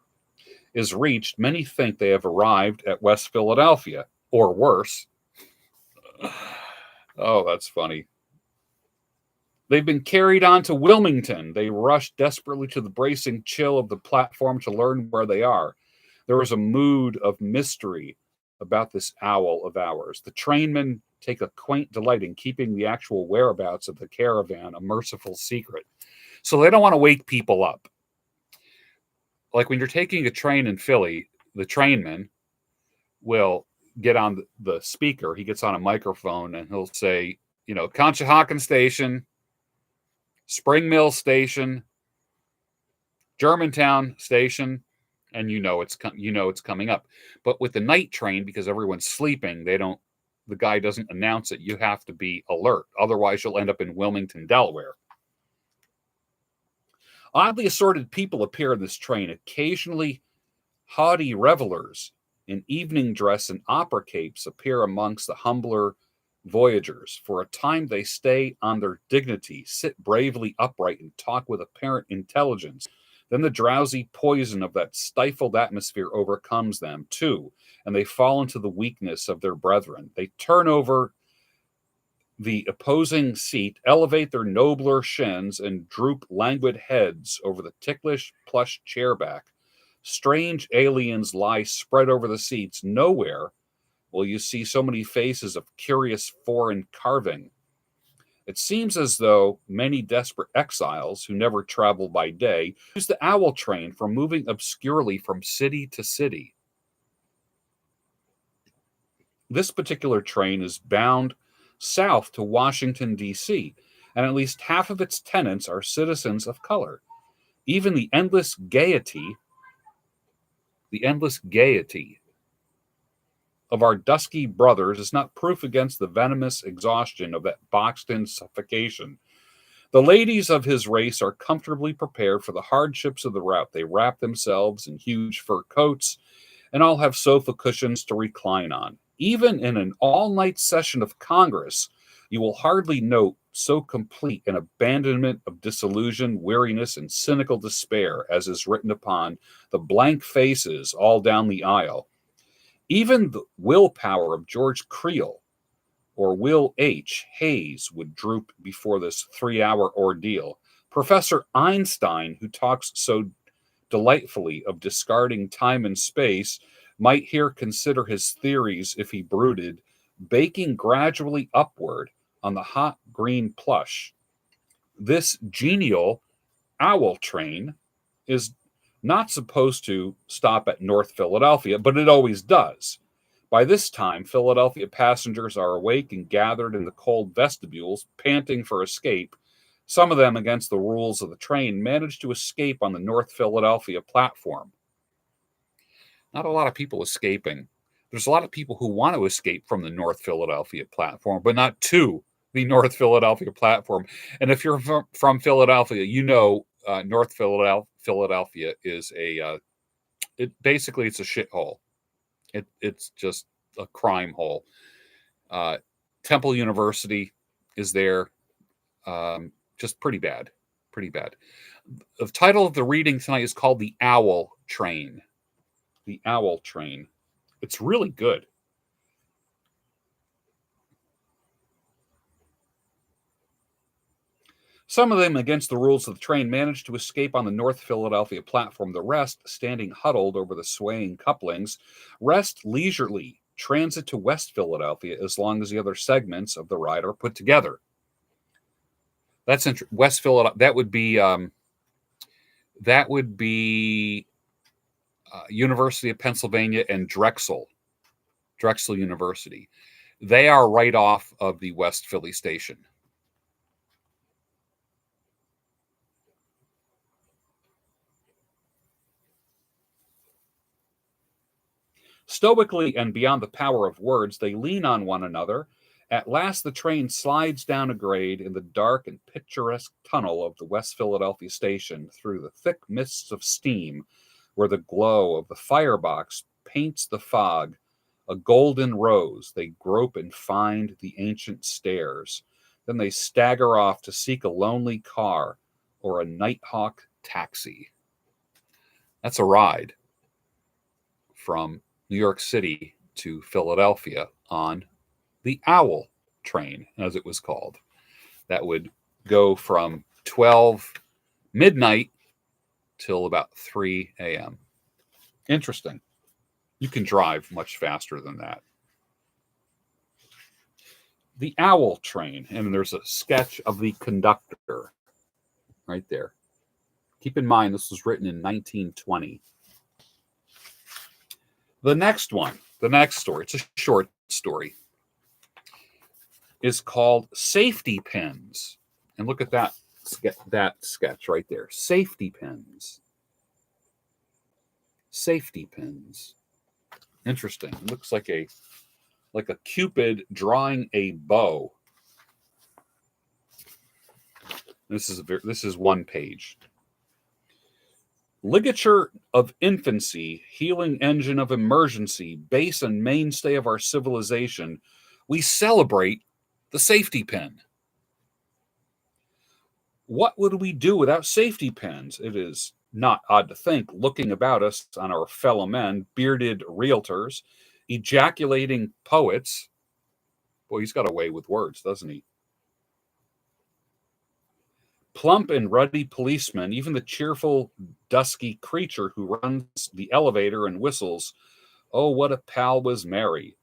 is reached, many think they have arrived at West Philadelphia, or worse. Oh, that's funny. They've been carried on to Wilmington. They rush desperately to the bracing chill of the platform to learn where they are. There is a mood of mystery about this owl of ours. The trainmen take a quaint delight in keeping the actual whereabouts of the caravan a merciful secret. So they don't want to wake people up. Like when you're taking a train in Philly, the trainman will get on the speaker. He gets on a microphone and he'll say, Conshohocken Station, Spring Mill Station, Germantown Station, and it's coming up. But with the night train, because everyone's sleeping, the guy doesn't announce it. You have to be alert. Otherwise, you'll end up in Wilmington, Delaware. Oddly assorted people appear in this train. Occasionally, haughty revelers in evening dress and opera capes appear amongst the humbler voyagers. For a time, they stay on their dignity, sit bravely upright, and talk with apparent intelligence. Then the drowsy poison of that stifled atmosphere overcomes them, too, and they fall into the weakness of their brethren. They turn over the opposing seat, elevate their nobler shins, and droop languid heads over the ticklish plush chairback. Strange aliens lie spread over the seats. Nowhere will you see so many faces of curious foreign carving. It seems as though many desperate exiles who never travel by day use the owl train for moving obscurely from city to city. This particular train is bound south to Washington, D.C., and at least half of its tenants are citizens of color. Even the endless gaiety of our dusky brothers is not proof against the venomous exhaustion of that boxed-in suffocation. The ladies of his race are comfortably prepared for the hardships of the route. They wrap themselves in huge fur coats and all have sofa cushions to recline on. Even in an all-night session of Congress, you will hardly note so complete an abandonment of disillusion, weariness, and cynical despair as is written upon the blank faces all down the aisle. Even the willpower of George Creel or Will H. Hayes would droop before this 3-hour ordeal. Professor Einstein, who talks so delightfully of discarding time and space, might here consider his theories, if he brooded, baking gradually upward on the hot green plush. This genial owl train is not supposed to stop at North Philadelphia, but it always does. By this time, Philadelphia passengers are awake and gathered in the cold vestibules, panting for escape. Some of them, against the rules of the train, manage to escape on the North Philadelphia platform. Not a lot of people escaping. There's a lot of people who want to escape from the North Philadelphia platform, but not to the North Philadelphia platform. And if you're from Philadelphia, you know North Philadelphia is it's a shithole. It's just a crime hole. Temple University is there. Just pretty bad. The title of the reading tonight is called The Owl Train. The Owl Train. It's really good. Some of them, against the rules of the train, managed to escape on the North Philadelphia platform. The rest, standing huddled over the swaying couplings, rest leisurely, transit to West Philadelphia as long as the other segments of the ride are put together. That's West Philadelphia. That would be University of Pennsylvania and Drexel University. They are right off of the West Philly station. Stoically and beyond the power of words, they lean on one another. At last, the train slides down a grade in the dark and picturesque tunnel of the West Philadelphia station through the thick mists of steam, where the glow of the firebox paints the fog a golden rose. They grope and find the ancient stairs. Then they stagger off to seek a lonely car or a Nighthawk taxi. That's a ride from New York City to Philadelphia on the Owl train, as it was called. That would go from 12 midnight till about 3 a.m. Interesting. You can drive much faster than that. The Owl train, and there's a sketch of the conductor right there. Keep in mind, this was written in 1920. The next story, it's a short story, is called Safety Pins. And look at that sketch right there. Safety pins. Safety pins. Interesting. It looks like a cupid drawing a bow. This is one page. Ligature of infancy, healing engine of emergency, base and mainstay of our civilization, we celebrate the safety pin. What would we do without safety pins? It is not odd to think, looking about us on our fellow men, bearded realtors, ejaculating poets. Boy, he's got a way with words, doesn't he? Plump and ruddy policemen, even the cheerful, dusky creature who runs the elevator and whistles, "Oh, what a pal was Mary,"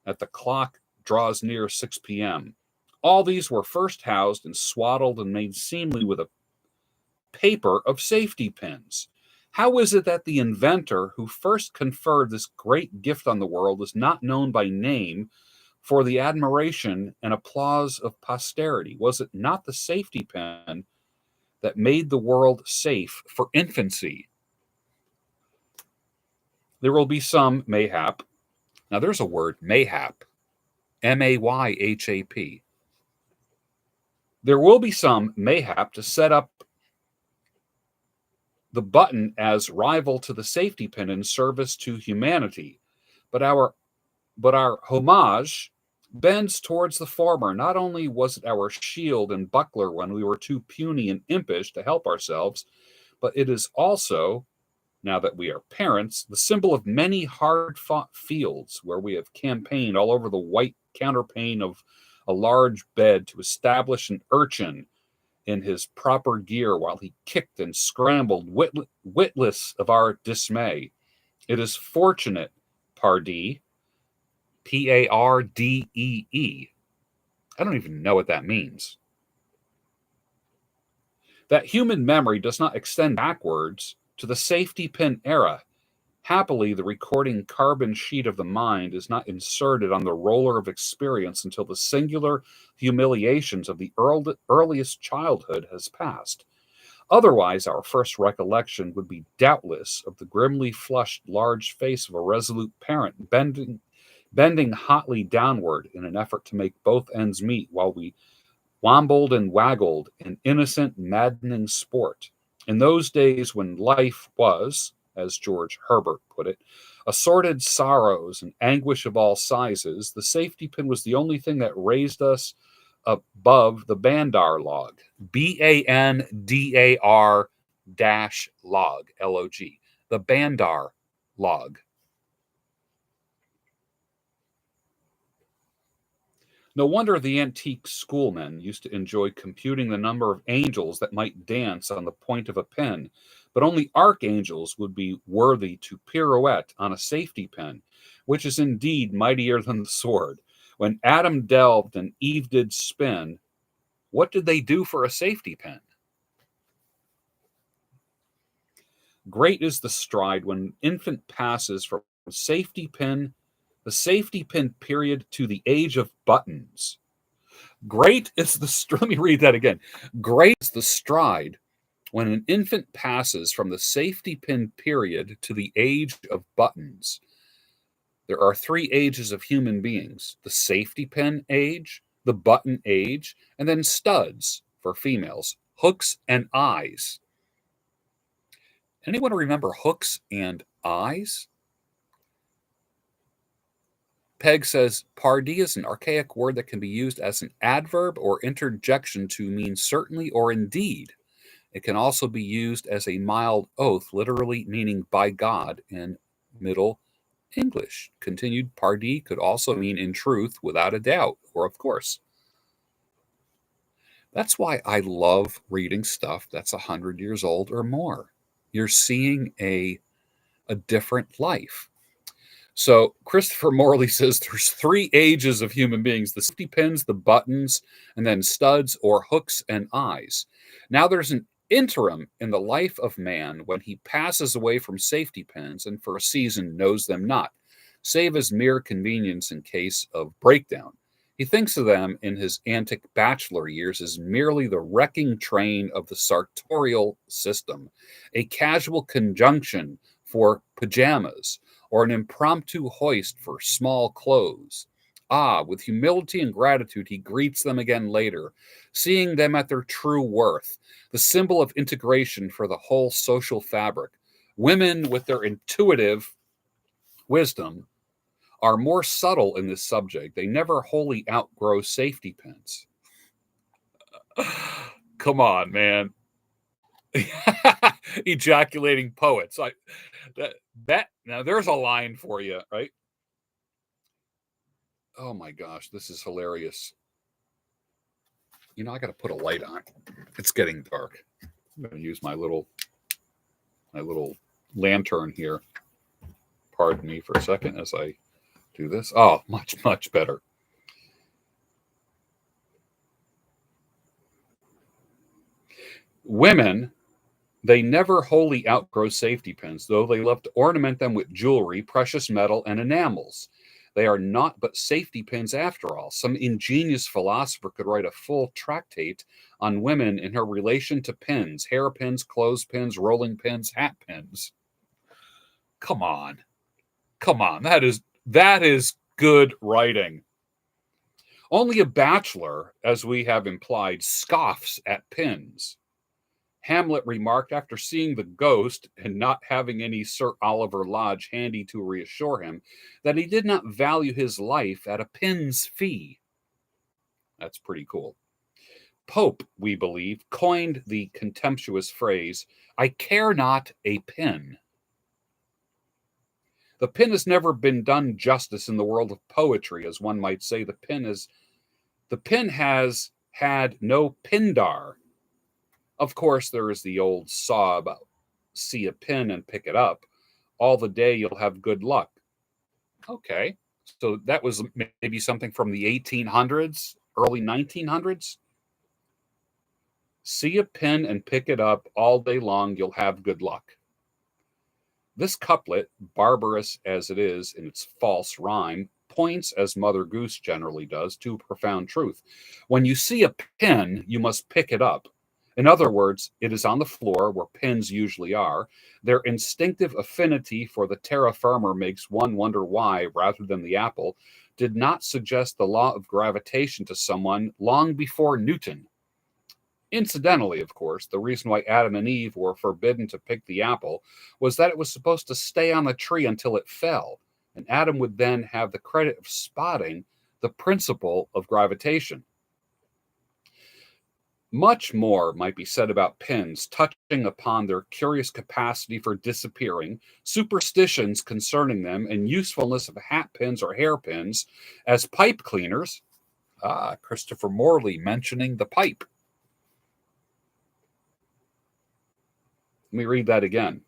at the clock draws near 6 p.m. All these were first housed and swaddled and made seemly with a paper of safety pins. How is it that the inventor who first conferred this great gift on the world is not known by name for the admiration and applause of posterity? Was it not the safety pin that made the world safe for infancy. There will be some, mayhap. Now there's a word, mayhap. M-A-Y-H-A-P. There will be some, mayhap, to set up the button as rival to the safety pin in service to humanity. But our homage bends towards the former. Not only was it our shield and buckler when we were too puny and impish to help ourselves, but it is also, now that we are parents, the symbol of many hard-fought fields where we have campaigned all over the white counterpane of a large bed to establish an urchin in his proper gear while he kicked and scrambled, witless of our dismay. It is fortunate, pardee, P-A-R-D-E-E. I don't even know what that means. That human memory does not extend backwards to the safety pin era. Happily, the recording carbon sheet of the mind is not inserted on the roller of experience until the singular humiliations of the earliest childhood has passed. Otherwise, our first recollection would be doubtless of the grimly flushed large face of a resolute parent bending hotly downward in an effort to make both ends meet while we wambled and waggled in innocent, maddening sport. In those days when life was, as George Herbert put it, assorted sorrows and anguish of all sizes, the safety pin was the only thing that raised us above the Bandar log. B-A-N-D-A-R dash log, L-O-G. The Bandar log. No wonder the antique schoolmen used to enjoy computing the number of angels that might dance on the point of a pin, but only archangels would be worthy to pirouette on a safety pin, which is indeed mightier than the sword. When Adam delved and Eve did spin, what did they do for a safety pin? Great is the stride when an infant passes from the safety pin period to the age of buttons. Great is the, let me read that again. Great is the stride when an infant passes from the safety pin period to the age of buttons. There are 3 ages of human beings: the safety pin age, the button age, and then studs for females, hooks and eyes. Anyone remember hooks and eyes? Peg says, pardee is an archaic word that can be used as an adverb or interjection to mean certainly or indeed. It can also be used as a mild oath, literally meaning by God in Middle English. Continued, pardee could also mean in truth, without a doubt, or of course. That's why I love reading stuff that's 100 years old or more. You're seeing a different life. So Christopher Morley says there's 3 ages of human beings: the safety pins, the buttons, and then studs or hooks and eyes. Now there's an interim in the life of man when he passes away from safety pins and for a season knows them not, save as mere convenience in case of breakdown. He thinks of them in his antic bachelor years as merely the wrecking train of the sartorial system, a casual conjunction for pajamas, or an impromptu hoist for small clothes. With humility and gratitude, he greets them again later, seeing them at their true worth, the symbol of integration for the whole social fabric. Women, with their intuitive wisdom, are more subtle in this subject. They never wholly outgrow safety pins. Come on, man. Ejaculating poets. Now there's a line for you, right? Oh my gosh, this is hilarious. I got to put a light on. It's getting dark. I'm going to use my little lantern here. Pardon me for a second as I do this. Oh, much, much better. Women, they never wholly outgrow safety pins, though they love to ornament them with jewelry, precious metal, and enamels. They are not but safety pins after all. Some ingenious philosopher could write a full tractate on women in her relation to pins, hairpins, clothespins, rolling pins, hat pins. Come on. Come on. That is good writing. Only a bachelor, as we have implied, scoffs at pins. Hamlet remarked after seeing the ghost and not having any Sir Oliver Lodge handy to reassure him that he did not value his life at a pin's fee. That's pretty cool. Pope, we believe, coined the contemptuous phrase, "I care not a pin." The pin has never been done justice in the world of poetry, as one might say. The pin has had no pindar. Of course, there is the old saw about see a pin and pick it up. All the day you'll have good luck. Okay. So that was maybe something from the 1800s, early 1900s. See a pin and pick it up all day long, you'll have good luck. This couplet, barbarous as it is in its false rhyme, points, as Mother Goose generally does, to profound truth. When you see a pin, you must pick it up. In other words, it is on the floor where pins usually are. Their instinctive affinity for the terra firma makes one wonder why, rather than the apple, did not suggest the law of gravitation to someone long before Newton. Incidentally, of course, the reason why Adam and Eve were forbidden to pick the apple was that it was supposed to stay on the tree until it fell, and Adam would then have the credit of spotting the principle of gravitation. Much more might be said about pins, touching upon their curious capacity for disappearing, superstitions concerning them, and usefulness of hat pins or hairpins as pipe cleaners. Christopher Morley mentioning the pipe. Let me read that again.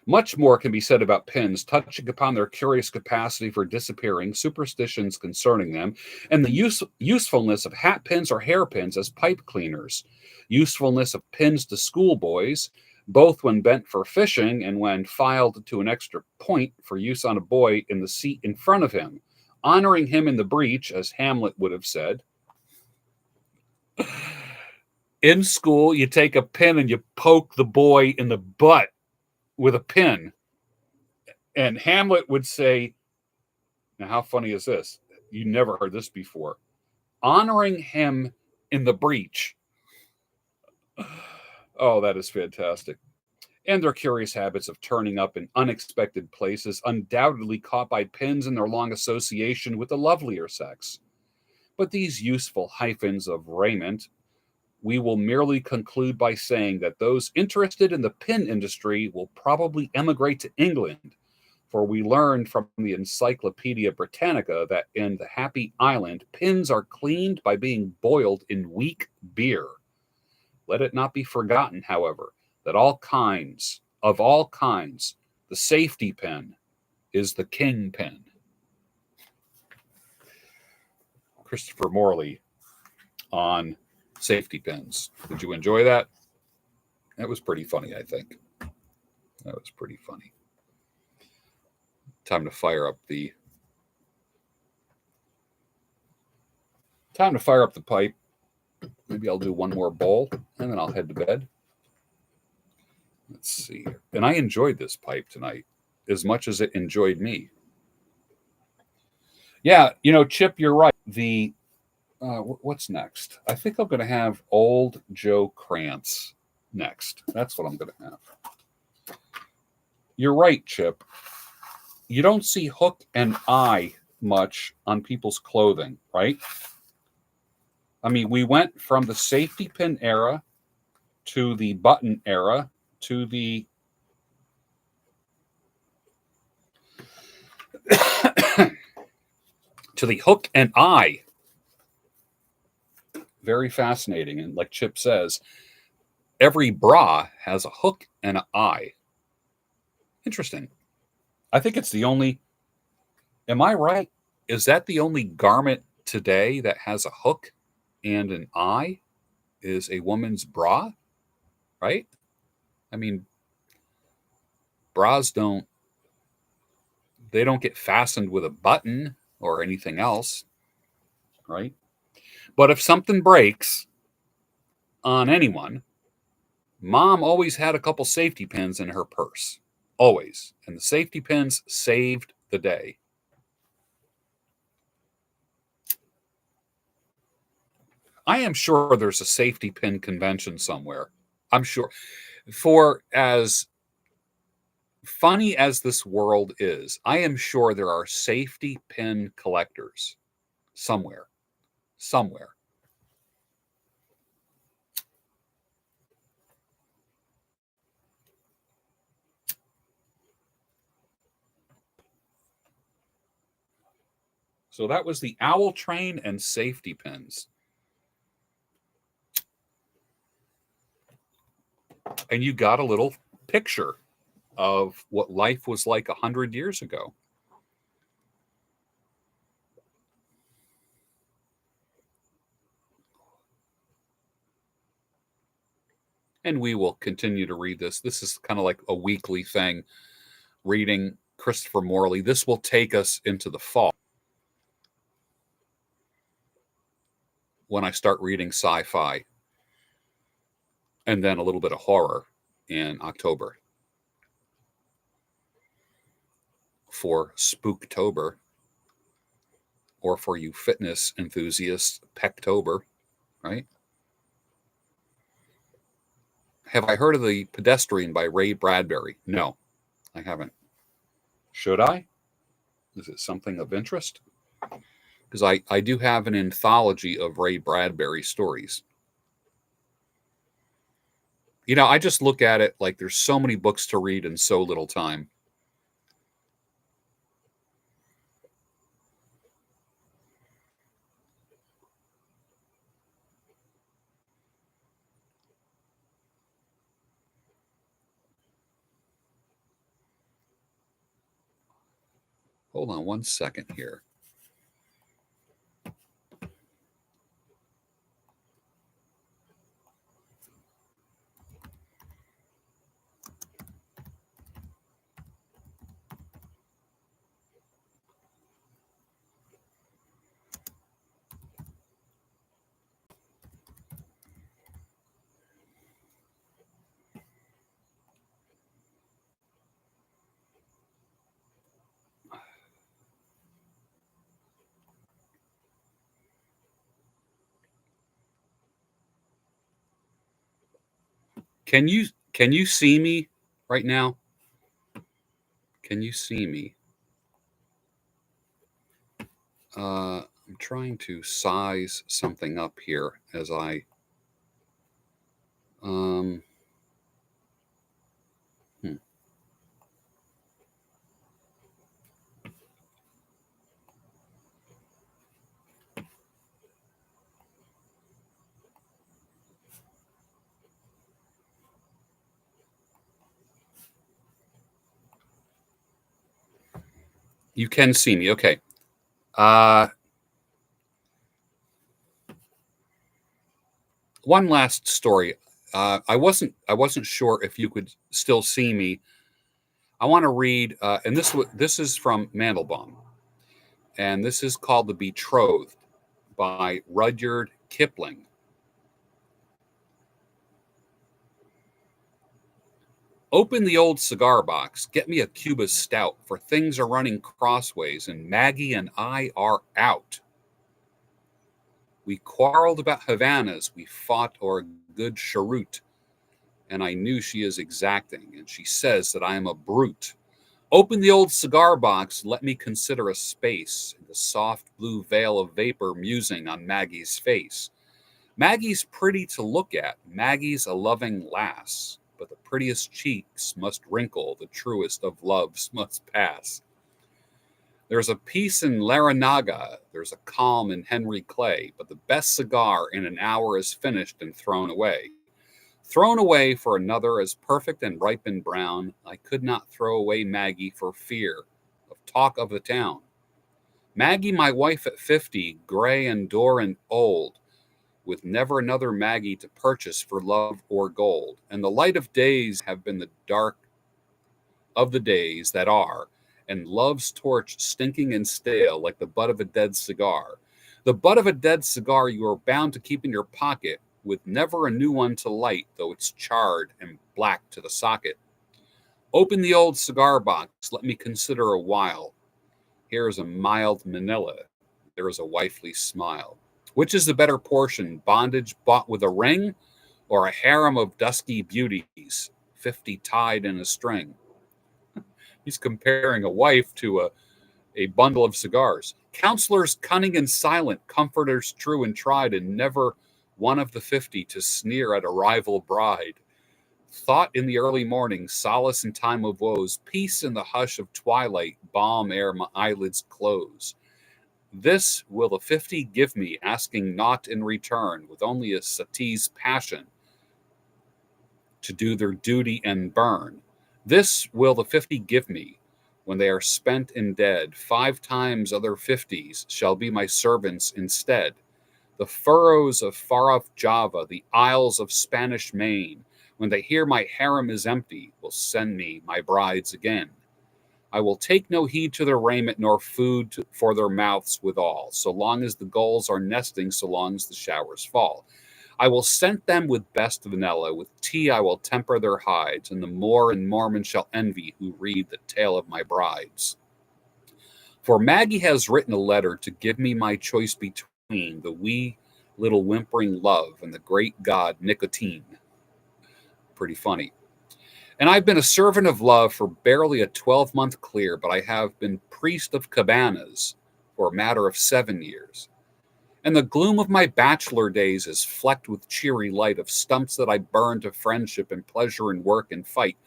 Much more can be said about pins, touching upon their curious capacity for disappearing, superstitions concerning them, and the usefulness of hat pins or hairpins as pipe cleaners, usefulness of pins to schoolboys, both when bent for fishing and when filed to an extra point for use on a boy in the seat in front of him, honoring him in the breach, as Hamlet would have said. In school, you take a pin and you poke the boy in the butt with a pin. And Hamlet would say, now how funny is this? You never heard this before. Honoring him in the breach. Oh, that is fantastic. And their curious habits of turning up in unexpected places, undoubtedly caught by pins in their long association with the lovelier sex. But these useful hyphens of raiment, we will merely conclude by saying that those interested in the pin industry will probably emigrate to England, for we learned from the Encyclopedia Britannica that in the Happy Island, pins are cleaned by being boiled in weak beer. Let it not be forgotten, however, that of all kinds, the safety pin is the king pin. Christopher Morley on safety pins. Did you enjoy that? That was pretty funny, I think. That was pretty funny. Time to fire up the pipe. Maybe I'll do one more bowl and then I'll head to bed. Let's see. And I enjoyed this pipe tonight as much as it enjoyed me. Yeah, Chip, you're right. What's next? I think I'm going to have Old Joe Krantz next. That's what I'm going to have. You're right, Chip. You don't see hook and eye much on people's clothing, right? I mean, we went from the safety pin era to the button era to the to the hook and eye. Very fascinating. And like Chip says, every bra has a hook and an eye. Interesting. I think it's the only, am I right? Is that the only garment today that has a hook and an eye is a woman's bra? Right? I mean, bras don't get fastened with a button. or anything else, right? But if something breaks on anyone, Mom always had a couple safety pins in her purse. Always. And the safety pins saved the day. I am sure there's a safety pin convention somewhere. I'm sure. For as funny as this world is, I am sure there are safety pin collectors somewhere. Somewhere. So that was the owl train and safety pins. And you got a little picture of what life was like 100 years ago. And we will continue to read this. This is kind of like a weekly thing, reading Christopher Morley. This will take us into the fall when I start reading sci-fi, and then a little bit of horror in October for Spooktober, or for you fitness enthusiasts, Pectober, right? Have I heard of The Pedestrian by Ray Bradbury? No, I haven't. Should I? Is it something of interest? Because I do have an anthology of Ray Bradbury stories. You know, I just look at it like there's so many books to read in so little time. Hold on one second here. Can you see me right now? Can you see me? I'm trying to size something up here as I um hmm. You can see me. Okay. Uh One last story. I wasn't sure if you could still see me. I want to read, and this is from Mandelbaum, and this is called "The Betrothed" by Rudyard Kipling. Open the old cigar box. Get me a Cuba stout, for things are running crossways, and Maggie and I are out. We quarreled about Havanas. We fought o'er a good cheroot, and I knew she is exacting, and she says that I am a brute. Open the old cigar box, let me consider a space, the soft blue veil of vapor musing on Maggie's face. Maggie's pretty to look at, Maggie's a loving lass, but the prettiest cheeks must wrinkle, the truest of loves must pass. There's a peace in Laranaga, there's a calm in Henry Clay, but the best cigar in an hour is finished and thrown away. Thrown away for another as perfect and ripe and brown, I could not throw away Maggie for fear of talk of the town. Maggie, my wife at 50, gray and door and old, with never another Maggie to purchase for love or gold. And the light of days have been the dark of the days that are, and love's torch stinking and stale like the butt of a dead cigar. The butt of a dead cigar you are bound to keep in your pocket, with never a new one to light, though it's charred and black to the socket. Open the old cigar box, let me consider a while. Here is a mild manila, there is a wifely smile. Which is the better portion, bondage bought with a ring, or a harem of dusky beauties, 50 tied in a string? He's comparing a wife to a bundle of cigars. Counselors cunning and silent, comforters true and tried, and never one of the 50 to sneer at a rival bride. Thought in the early morning, solace in time of woes, peace in the hush of twilight, balm ere my eyelids close. This will the 50 give me, asking naught in return, with only a sati's passion to do their duty and burn. This will the 50 give me, when they are spent and dead. 5 times other 50s shall be my servants instead. The furrows of far off Java, the isles of Spanish Main, when they hear my harem is empty, will send me my brides again. I will take no heed to their raiment nor food for their mouths withal, so long as the gulls are nesting, so long as the showers fall. I will scent them with best vanilla, with tea I will temper their hides, and the Moor and Mormon shall envy who read the tale of my brides. For Maggie has written a letter to give me my choice between the wee little whimpering love and the great god nicotine. Pretty funny. And I've been a servant of love for barely a 12-month clear, but I have been priest of cabanas for a matter of 7 years. And the gloom of my bachelor days is flecked with cheery light of stumps that I burn to friendship and pleasure and work and fight.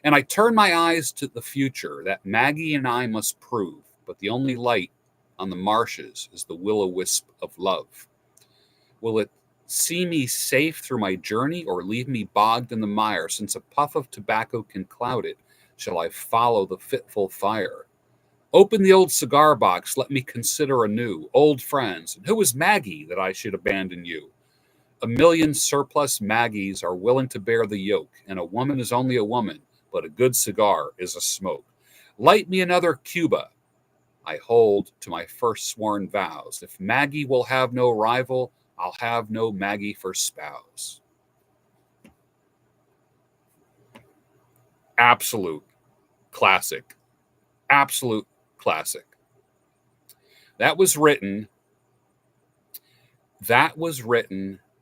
And I turn my eyes to the future that Maggie and I must prove, but the only light on the marshes is the will-o'-wisp of love. Will it see me safe through my journey, or leave me bogged in the mire? Since a puff of tobacco can cloud it, shall I follow the fitful fire? Open the old cigar box, let me consider anew. Old friends, and who is Maggie that I should abandon you? A million surplus Maggies are willing to bear the yoke, and a woman is only a woman, but a good cigar is a smoke. Light me another Cuba. I hold to my first sworn vows. If Maggie will have no rival, I'll have no Maggie for spouse. Absolute classic. Absolute classic. That was written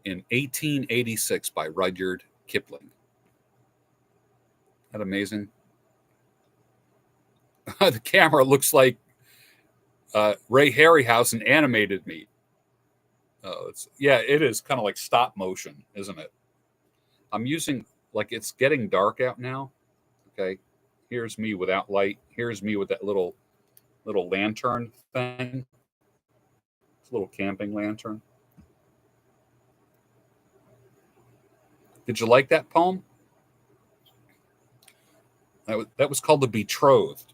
in 1886 by Rudyard Kipling. Isn't that amazing? The camera looks like Ray Harryhausen animated me. It is kind of like stop motion, isn't it? I'm using, like, it's getting dark out now. Okay, here's me without light. Here's me with that little lantern thing. It's a little camping lantern. Did you like that poem? That was called The Betrothed.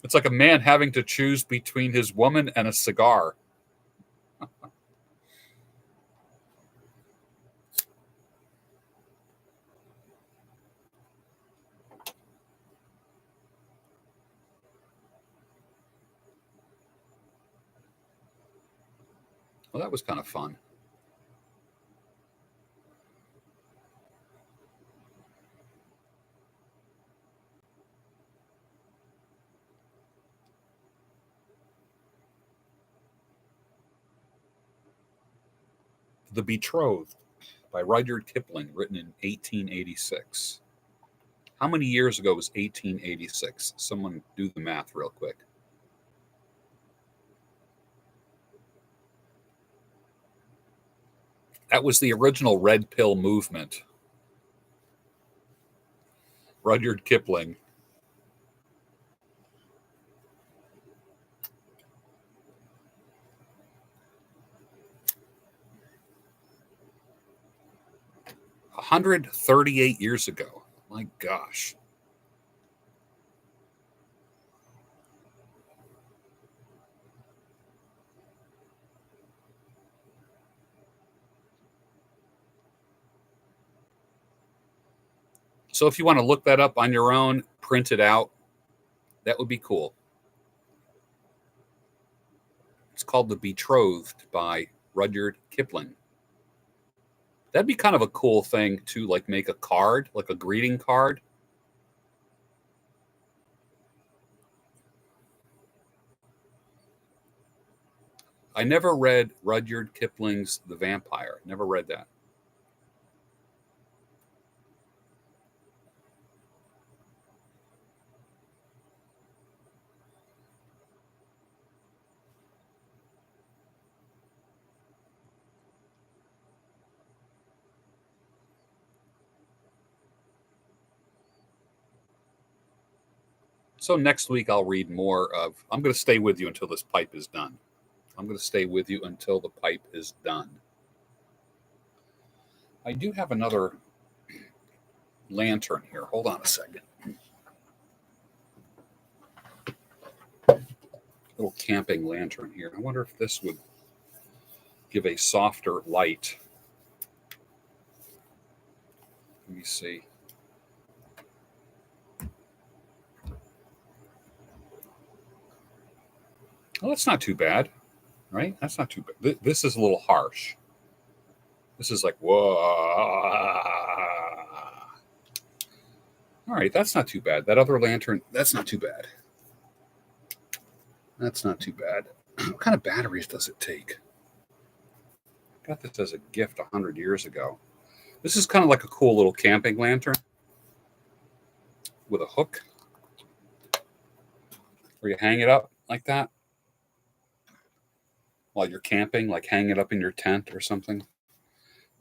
It's like a man having to choose between his woman and a cigar. Well, that was kind of fun. The Betrothed by Rudyard Kipling, written in 1886. How many years ago was 1886? Someone do the math real quick. That was the original Red Pill movement. Rudyard Kipling. $138 years ago. My gosh. So if you want to look that up on your own, print it out, That would be cool. It's called The Betrothed by Rudyard Kipling. That'd be kind of a cool thing to like make a card, like a greeting card. I never read Rudyard Kipling's The Vampire. Never read that. So next week I'll read more of. I'm going to stay with you until this pipe is done. I'm going to stay with you until the pipe is done. I do have another lantern here. Hold on a second. Little camping lantern here. I wonder if this would give a softer light. Let me see. Oh, that's not too bad, right? That's not too bad. This is a little harsh. This is like, whoa. All right, that's not too bad. That other lantern, that's not too bad. That's not too bad. What kind of batteries does it take? I got this as a gift 100 years ago. This is kind of like a cool little camping lantern with a hook where you hang it up like that while you're camping, like hang it up in your tent or something.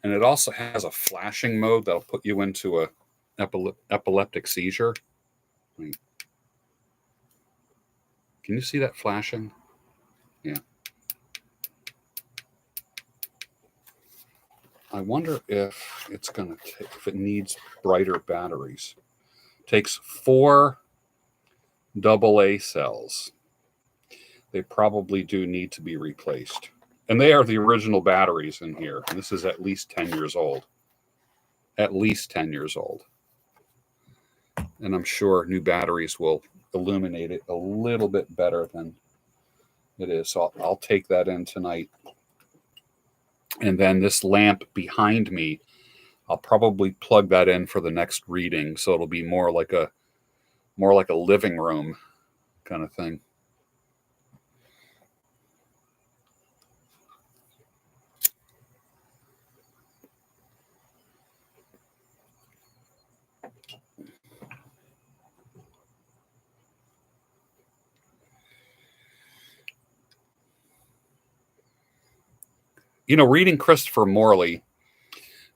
And it also has a flashing mode that'll put you into a epileptic seizure. Wait. Can you see that flashing? Yeah. I wonder if it's going to take, if it needs brighter batteries. It takes 4 AA cells. They probably do need to be replaced. And they are the original batteries in here. This is at least 10 years old. At least 10 years old. And I'm sure new batteries will illuminate it a little bit better than it is. So I'll take that in tonight. And then this lamp behind me, I'll probably plug that in for the next reading. So it'll be more like a living room kind of thing. You know, reading Christopher Morley,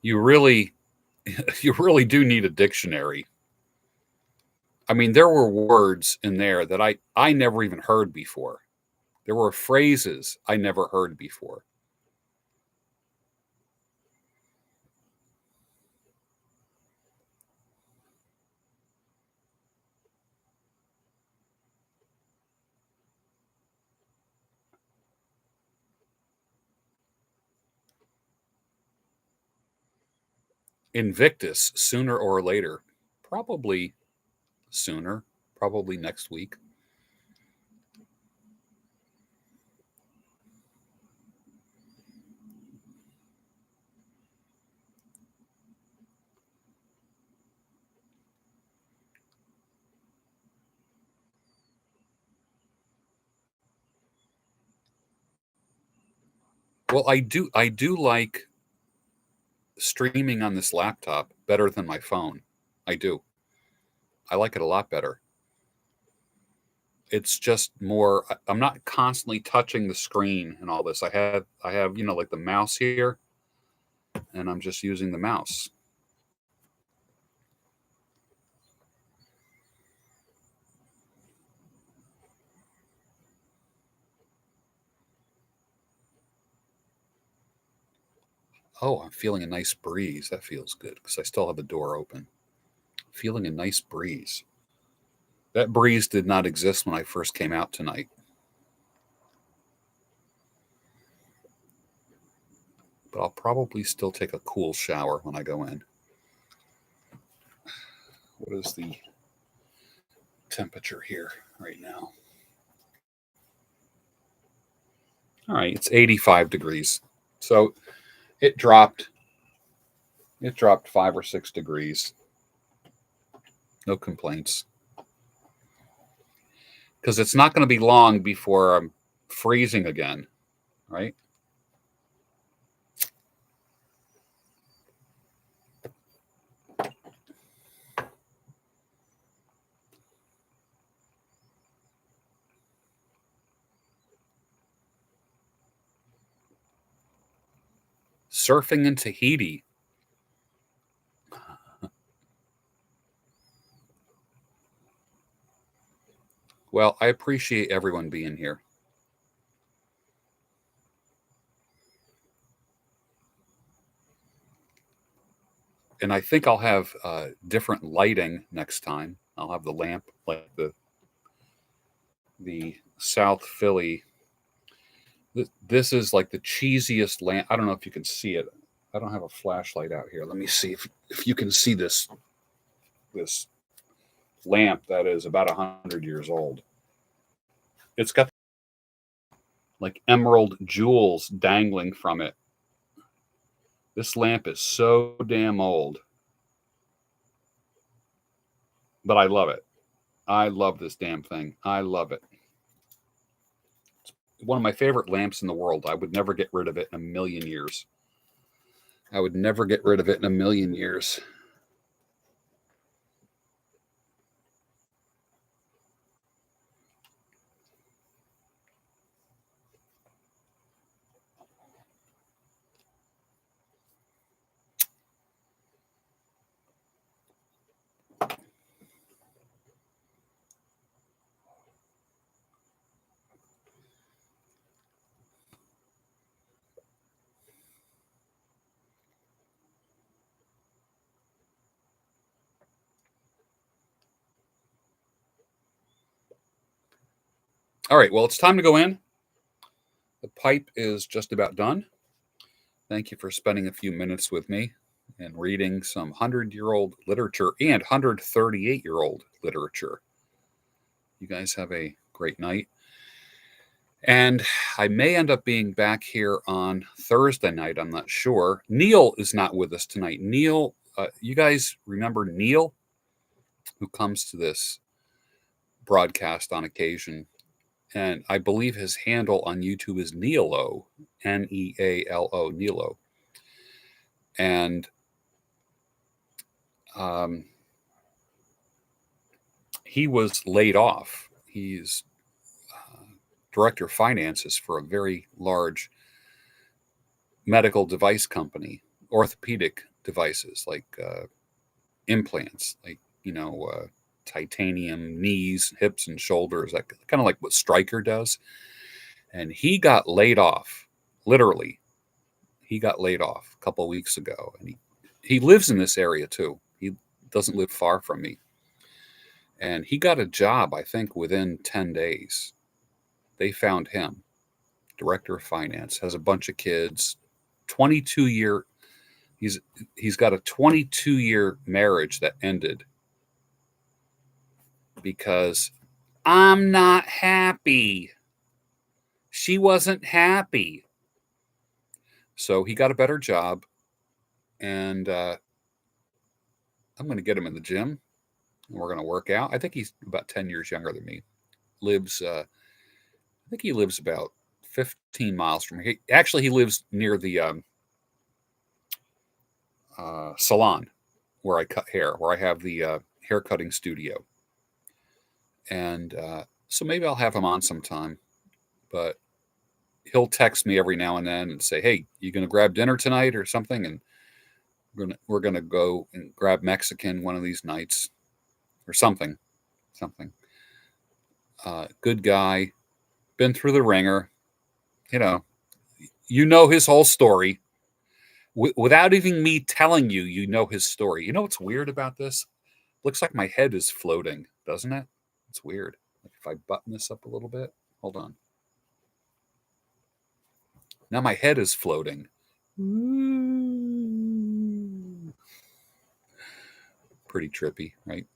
you really do need a dictionary. I mean, there were words in there that I never even heard before. There were phrases I never heard before. Invictus, sooner or later. Probably sooner, probably next week. Well, I do like streaming on this laptop better than my phone. I do. I like it a lot better. It's just more I'm not constantly touching the screen and all this. I have, you know, like the mouse here, and I'm just using the mouse. Oh, I'm feeling a nice breeze. That feels good because I still have the door open. Feeling a nice breeze. That breeze did not exist when I first came out tonight. But I'll probably still take a cool shower when I go in. What is the temperature here right now? All right, it's 85 degrees. So it dropped 5 or 6 degrees. No complaints. Because it's not going to be long before I'm freezing again, right? Surfing in Tahiti. Well, I appreciate everyone being here. And I think I'll have different lighting next time. I'll have the lamp like the South Philly. This is like the cheesiest lamp. I don't know if you can see it. I don't have a flashlight out here. Let me see if you can see this lamp that is about 100 years old. It's got like emerald jewels dangling from it. This lamp is so damn old. But I love it. I love this damn thing. I love it. It's one of my favorite lamps in the world. I would never get rid of it in a million years. I would never get rid of it in a million years. All right, well, it's time to go in. The pipe is just about done. Thank you for spending a few minutes with me and reading some 100-year-old literature and 138-year-old literature. You guys have a great night. And I may end up being back here on Thursday night. I'm not sure. Neil is not with us tonight. Neil, you guys remember Neil, who comes to this broadcast on occasion? And I believe his handle on YouTube is Nealo, Nealo, Nealo. And he was laid off. He's director of finances for a very large medical device company, orthopedic devices like implants, like, titanium knees, hips, and shoulders, like kind of like what Stryker does. And he got laid off, literally. He got laid off a couple of weeks ago, and he lives in this area too. He doesn't live far from me. And he got a job, I think, within 10 days. They found him, director of finance, has a bunch of kids, 22-year. He's got a 22-year marriage that ended because I'm not happy. She wasn't happy. So he got a better job, and I'm going to get him in the gym, and we're going to work out. I think he's about 10 years younger than me. I think he lives about 15 miles from here. Actually, he lives near the salon where I cut hair, where I have the hair cutting studio. And so maybe I'll have him on sometime, but he'll text me every now and then and say, "Hey, you going to grab dinner tonight or something?" And we're gonna go and grab Mexican one of these nights or something. Good guy, been through the ringer. You know his whole story. Without even me telling you, you know his story. You know what's weird about this? Looks like my head is floating, doesn't it? It's weird. Like if I button this up a little bit, hold on. Now my head is floating. Pretty trippy, right?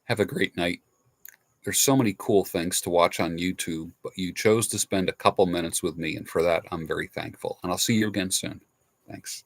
Have a great night. There's so many cool things to watch on YouTube, but you chose to spend a couple minutes with me, and for that, I'm very thankful. And I'll see you again soon. Thanks.